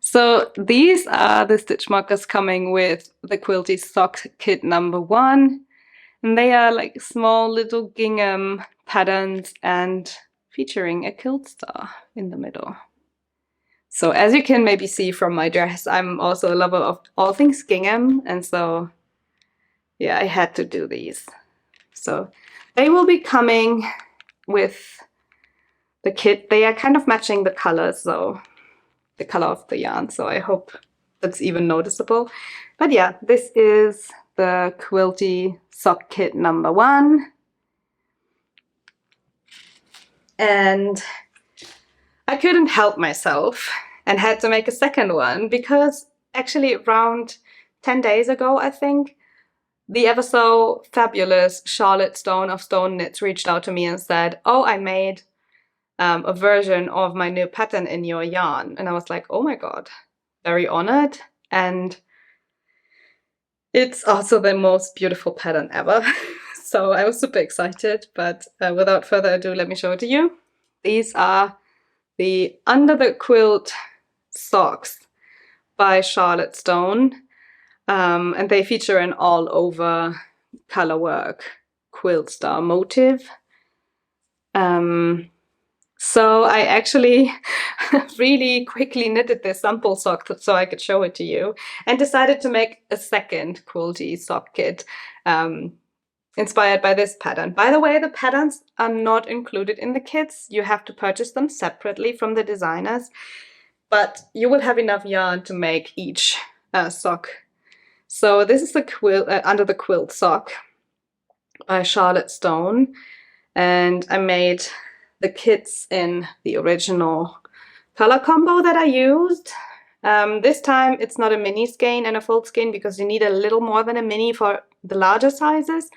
So these are the stitch markers coming with the Quilty sock kit number 1. And they are like small little gingham patterns and featuring a kilt star in the middle. So as you can maybe see from my dress, I'm also a lover of all things gingham, and so yeah, I had to do these. So they will be coming with the kit. They are kind of matching the colors, so the color of the yarn, so I hope that's even noticeable. But yeah, this is the Quilty sock kit number 1. And I couldn't help myself and had to make a second one, because actually around 10 days ago, I think, the ever so fabulous Charlotte Stone of Stone Knits reached out to me and said, oh, I made a version of my new pattern in your yarn. And I was like, oh my god, very honored. And it's also the most beautiful pattern ever. So I was super excited, but without further ado, let me show it to you. These are the Under the Quilt socks by Charlotte Stone. And they feature an all over color work quilt star motif. So I actually really quickly knitted this sample sock so I could show it to you, and decided to make a second Quilty sock kit inspired by this pattern. By the way, the patterns are not included in the kits. You have to purchase them separately from the designers, but you will have enough yarn to make each sock. So this is the Under the Quilt sock by Charlotte Stone, and I made the kits in the original color combo that I used. This time it's not a mini skein and a full skein, because you need a little more than a mini for the larger sizes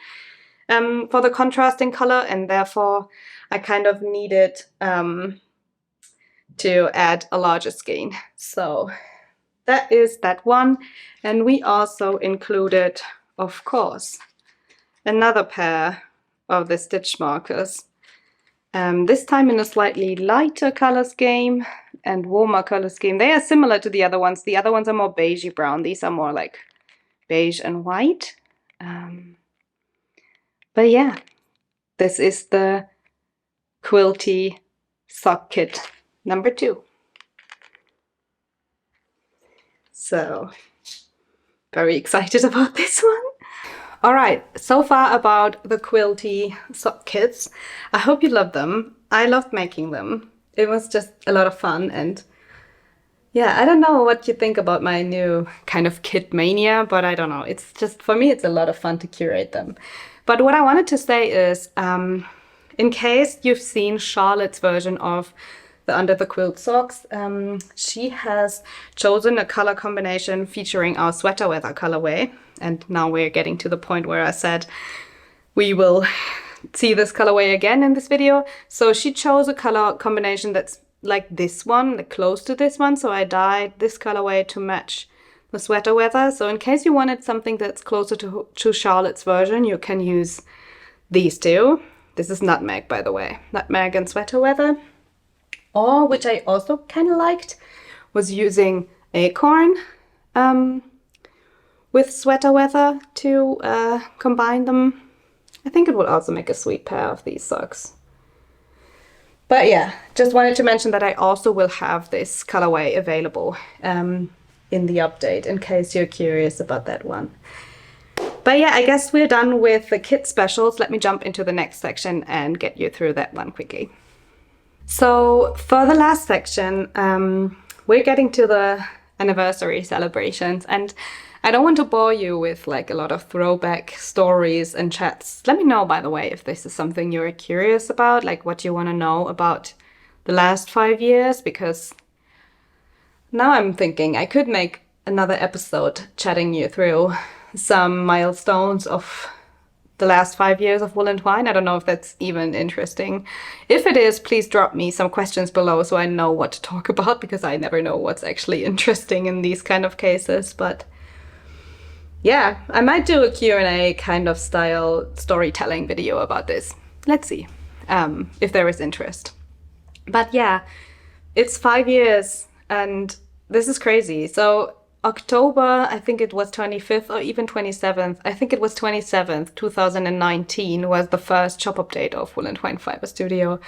for the contrasting color, and therefore I kind of needed to add a larger skein. So that is that one. And we also included, of course, another pair of the stitch markers. This time in a slightly lighter color scheme and warmer color scheme. They are similar to the other ones. The other ones are more beigey brown. These are more like beige and white. But yeah, this is the Quilty sock kit number 2. So very excited about this one. Alright, so far about the Quilty sock kits. I hope you love them. I loved making them. It was just a lot of fun, and yeah, I don't know what you think about my new kind of kit mania, but I don't know. It's just, for me, it's a lot of fun to curate them. But what I wanted to say is, in case you've seen Charlotte's version of the Under the Quilt socks, she has chosen a color combination featuring our sweater weather colorway. And now we're getting to the point where I said we will see this colorway again in this video. So she chose a color combination that's like this one, like close to this one. So I dyed this colorway to match the sweater weather. So in case you wanted something that's closer to Charlotte's version, you can use these two. This is nutmeg, by the way, nutmeg and sweater weather. Or, which I also kind of liked, was using acorn with sweater weather to combine them. I think it would also make a sweet pair of these socks. But yeah, just wanted to mention that I also will have this colorway available in the update in case you're curious about that one. But yeah, I guess we're done with the kit specials. Let me jump into the next section and get you through that one quickly. So for the last section, we're getting to the anniversary celebrations, and I don't want to bore you with like a lot of throwback stories and chats. Let me know, by the way, if this is something you're curious about, like what you want to know about the last 5 years, because now I'm thinking I could make another episode chatting you through some milestones of the last 5 years of Wool and Twine. I don't know if that's even interesting. If it is, please drop me some questions below so I know what to talk about, because I never know what's actually interesting in these kind of cases. But yeah, I might do a Q&A kind of style storytelling video about this. Let's see if there is interest. But yeah, it's 5 years and this is crazy. So October, I think it was 25th or even 27th. I think it was 27th, 2019 was the first shop update of Wool and Twine Fiber Studio.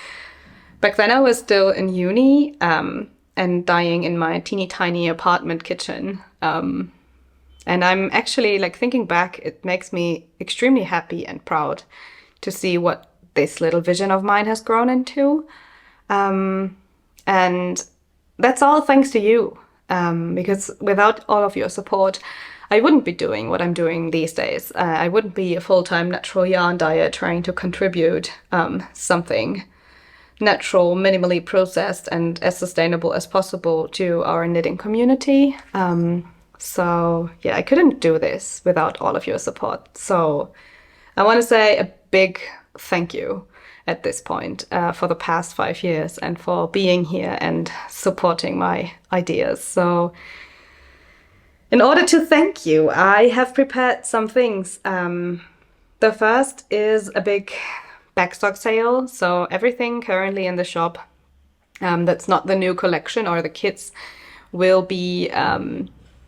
Back then I was still in uni and dying in my teeny tiny apartment kitchen. And I'm actually, like, thinking back, it makes me extremely happy and proud to see what this little vision of mine has grown into. And that's all thanks to you. Because without all of your support, I wouldn't be doing what I'm doing these days. I wouldn't be a full-time natural yarn dyer trying to contribute something natural, minimally processed, and as sustainable as possible to our knitting community. So yeah, I couldn't do this without all of your support. So I want to say a big thank you at this point for the past 5 years and for being here and supporting my ideas. So in order to thank you, I have prepared some things. The first is a big backstock sale. So everything currently in the shop that's not the new collection or the kits will be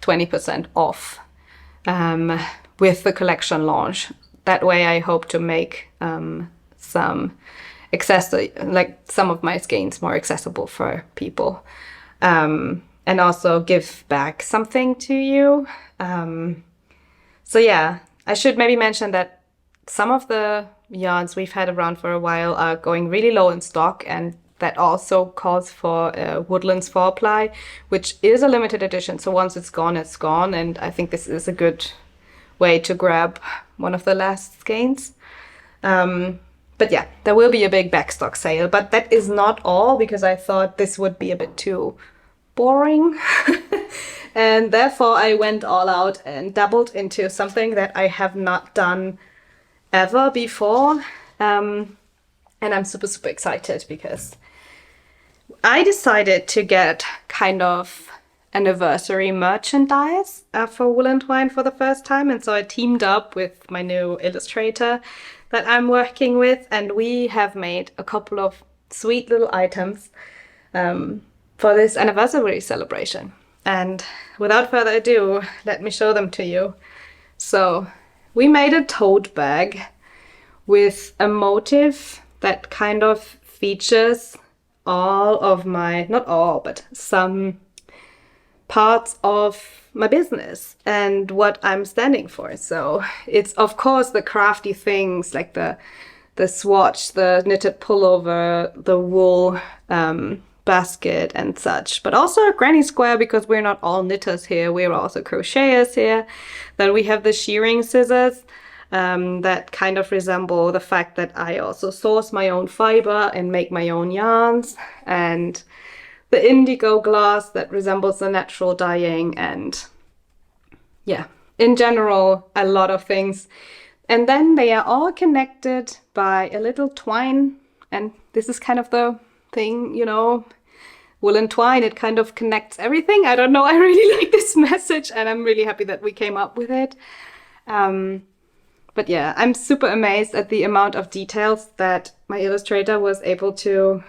20% off with the collection launch. That way I hope to make some of my skeins more accessible for people, and also give back something to you. So yeah, I should maybe mention that some of the yarns we've had around for a while are going really low in stock, and that also calls for Woodlands 4-ply, which is a limited edition. So once it's gone, it's gone. And I think this is a good way to grab one of the last skeins. But yeah, there will be a big backstock sale, but that is not all, because I thought this would be a bit too boring. And therefore I went all out and dabbled into something that I have not done ever before. And I'm super, super excited because I decided to get kind of anniversary merchandise for Wool and Twine for the first time. And so I teamed up with my new illustrator that I'm working with, and we have made a couple of sweet little items for this anniversary celebration. And without further ado, let me show them to you. So we made a tote bag with a motif that kind of features all of my, not all, but some parts of my business and what I'm standing for. So it's of course the crafty things like the swatch, the knitted pullover, the wool basket and such, but also a granny square, because we're not all knitters here, we're also crocheters here. Then we have the shearing scissors that kind of resemble the fact that I also source my own fiber and make my own yarns, and the indigo glass that resembles the natural dyeing, and yeah, in general, a lot of things. And then they are all connected by a little twine, and this is kind of the thing, you know, Wool and Twine, it kind of connects everything. I don't know, I really like this message and I'm really happy that we came up with it. But yeah, I'm super amazed at the amount of details that my illustrator was able to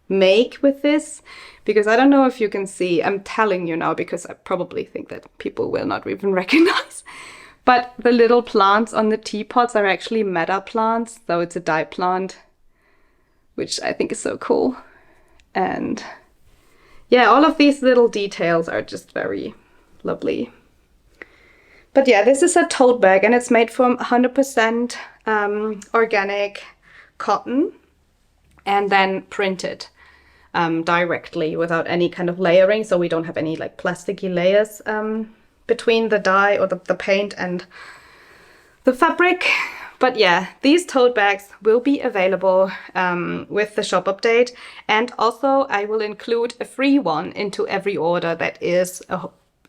make with this, because I don't know if you can see, I'm telling you now because I probably think that people will not even recognize, but the little plants on the teapots are actually meta plants, so it's a dye plant which I think is so cool. And yeah, all of these little details are just very lovely. But yeah, this is a tote bag and it's made from 100% organic cotton and then printed directly without any kind of layering. So we don't have any like plasticky layers between the dye or the paint and the fabric. But yeah, these tote bags will be available with the shop update. And also I will include a free one into every order that is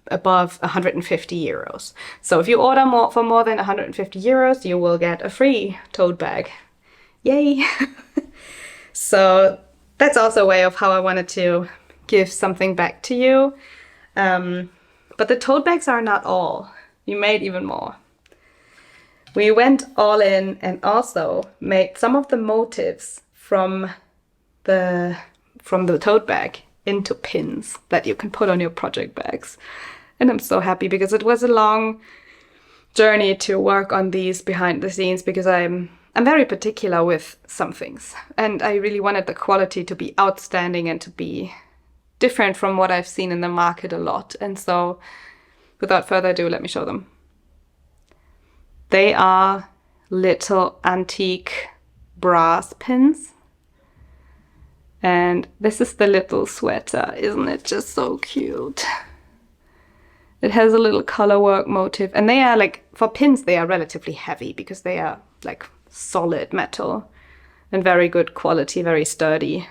above 150 euros. So if you order for more than 150 euros, you will get a free tote bag. Yay! So that's also a way of how I wanted to give something back to you. But the tote bags are not all. We made even more. We went all in and also made some of the motifs from the tote bag into pins that you can put on your project bags. And I'm so happy because it was a long journey to work on these behind the scenes, because I'm very particular with some things. And I really wanted the quality to be outstanding and to be different from what I've seen in the market a lot. And so without further ado, let me show them. They are little antique brass pins. And this is the little sweater. Isn't it just so cute? It has a little color work motif. And they are like, for pins, they are relatively heavy because they are like solid metal and very good quality, very sturdy.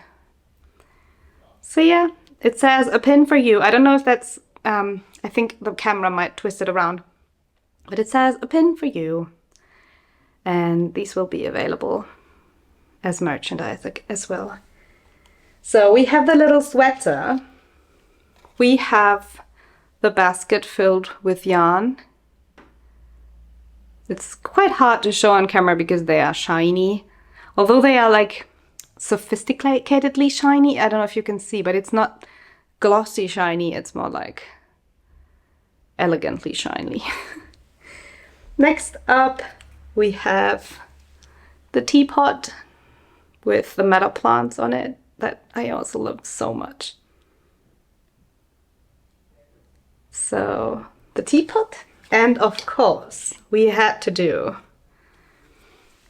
So yeah, it says a pin for you. I don't know if that's, I think the camera might twist it around. But it says a pin for you. And these will be available as merchandise as well. So we have the little sweater. We have the basket filled with yarn. It's quite hard to show on camera because they are shiny. Although they are like sophisticatedly shiny. I don't know if you can see, but it's not glossy shiny. It's more like elegantly shiny. Next up, we have the teapot with the meadow plants on it that I also love so much. So the teapot, and of course we had to do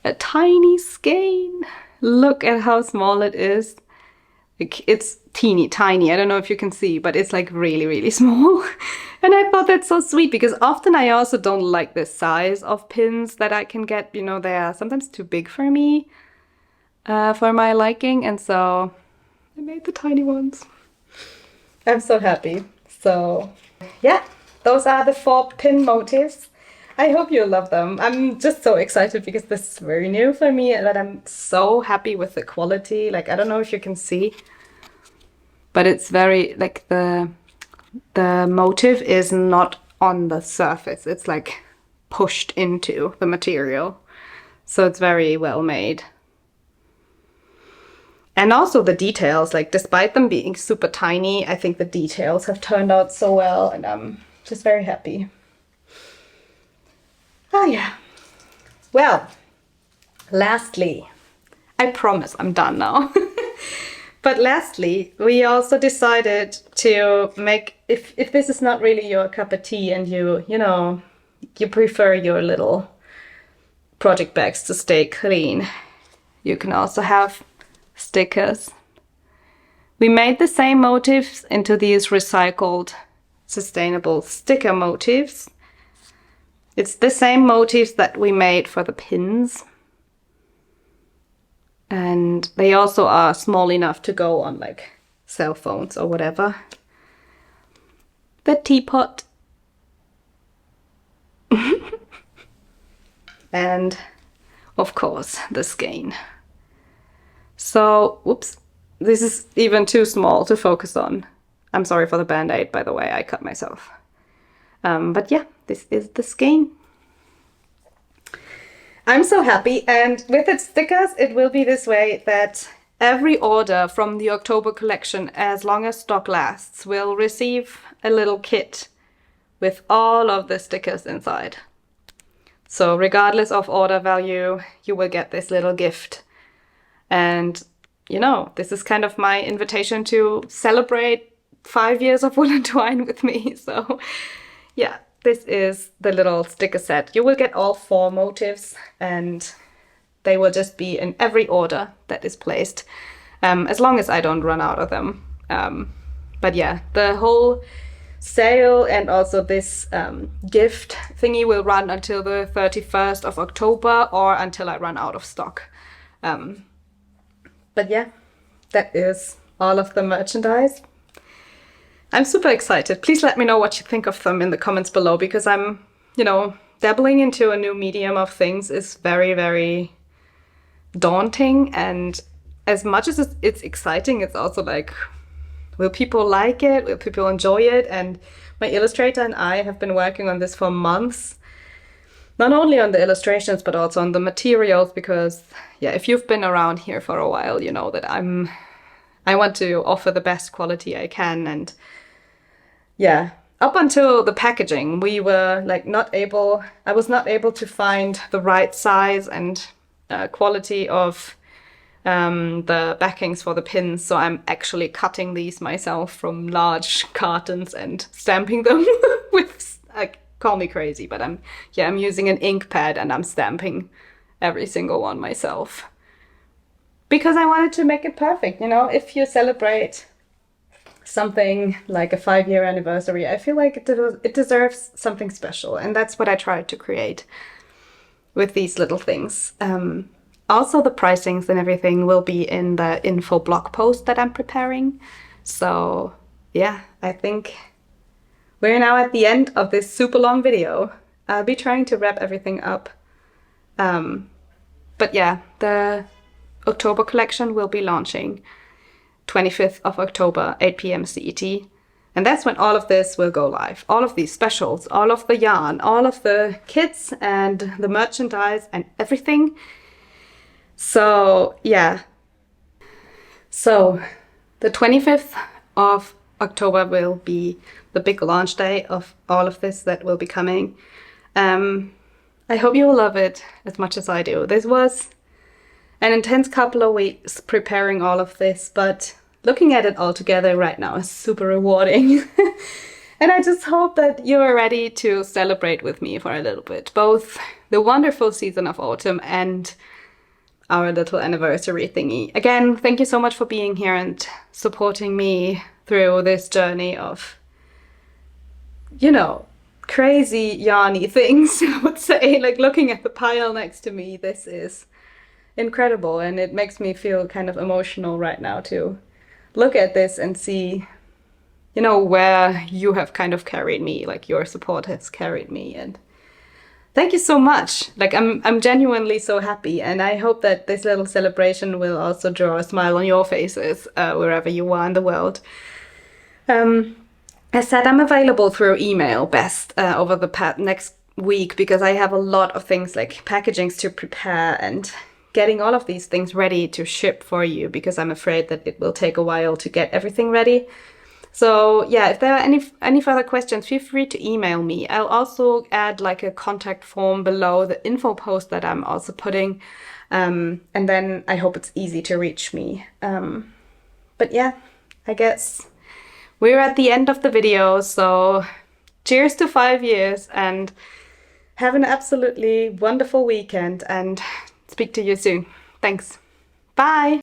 a tiny skein. Look at how small it is. It's teeny tiny. I don't know if you can see, but it's like really, really small. And I thought that's so sweet because often I also don't like the size of pins that I can get. You know, they are sometimes too big for me, for my liking. And so I made the tiny ones. I'm so happy. So yeah, those are the 4 pin motifs. I hope you love them. I'm just so excited because this is very new for me and that I'm so happy with the quality. Like, I don't know if you can see, but it's very, like the motif is not on the surface. It's like pushed into the material. So it's very well made. And also the details, like despite them being super tiny, I think the details have turned out so well and I'm just very happy. Oh yeah. Well, lastly, I promise I'm done now. But lastly, we also decided to make, if this is not really your cup of tea and you know, you prefer your little project bags to stay clean, you can also have stickers. We made the same motifs into these recycled sustainable sticker motifs. It's the same motifs that we made for the pins. And they also are small enough to go on like cell phones or whatever. The teapot. And of course the skein. So, whoops, this is even too small to focus on. I'm sorry for the band-aid, by the way, I cut myself. But yeah, this is the skein. I'm so happy, and with its stickers it will be this way that every order from the October collection, as long as stock lasts, will receive a little kit with all of the stickers inside. So regardless of order value, you will get this little gift. And you know, this is kind of my invitation to celebrate 5 years of Wool and Twine with me. So yeah, this is the little sticker set. You will get all 4 motifs, and they will just be in every order that is placed, as long as I don't run out of them. But yeah, the whole sale and also this gift thingy will run until the 31st of October or until I run out of stock. But yeah, that is all of the merchandise. I'm super excited. Please let me know what you think of them in the comments below, because I'm, you know, dabbling into a new medium of things is very, very daunting. And as much as it's exciting, it's also like, will people like it? Will people enjoy it? And my illustrator and I have been working on this for months. Not only on the illustrations, but also on the materials, because yeah, if you've been around here for a while, you know that I want to offer the best quality I can. And yeah, up until the packaging, we were like I was not able to find the right size and quality of the backings for the pins, so I'm actually cutting these myself from large cartons and stamping them with, like, call me crazy, but I'm using an ink pad and I'm stamping every single one myself. Because I wanted to make it perfect, you know? If you celebrate something like a 5-year anniversary, I feel like it deserves something special, and that's what I tried to create with these little things. Also, the pricings and everything will be in the info blog post that I'm preparing. So yeah, I think we're now at the end of this super long video. I'll be trying to wrap everything up. But yeah, the October collection will be launching 25th of October, 8 p.m. CET. And that's when all of this will go live. All of these specials, all of the yarn, all of the kits and the merchandise and everything. So yeah, so the 25th of October will be the big launch day of all of this that will be coming. I hope you will love it as much as I do. This was an intense couple of weeks preparing all of this, but looking at it all together right now is super rewarding. And I just hope that you are ready to celebrate with me for a little bit, both the wonderful season of autumn and our little anniversary thingy. Again, thank you so much for being here and supporting me through this journey of, you know, crazy yarny things, I would say. Like, looking at the pile next to me, this is incredible, and it makes me feel kind of emotional right now to look at this and see, you know, where you have kind of carried me, like your support has carried me. And thank you so much. Like, I'm genuinely so happy, and I hope that this little celebration will also draw a smile on your faces wherever you are in the world. As said, I'm available through email best over the next week, because I have a lot of things like packagings to prepare and getting all of these things ready to ship for you, because I'm afraid that it will take a while to get everything ready. So yeah, if there are any further questions, feel free to email me. I'll also add like a contact form below the info post that I'm also putting. And then I hope it's easy to reach me. But yeah, I guess we're at the end of the video. So cheers to 5 years, and have an absolutely wonderful weekend, and speak to you soon. Thanks. Bye.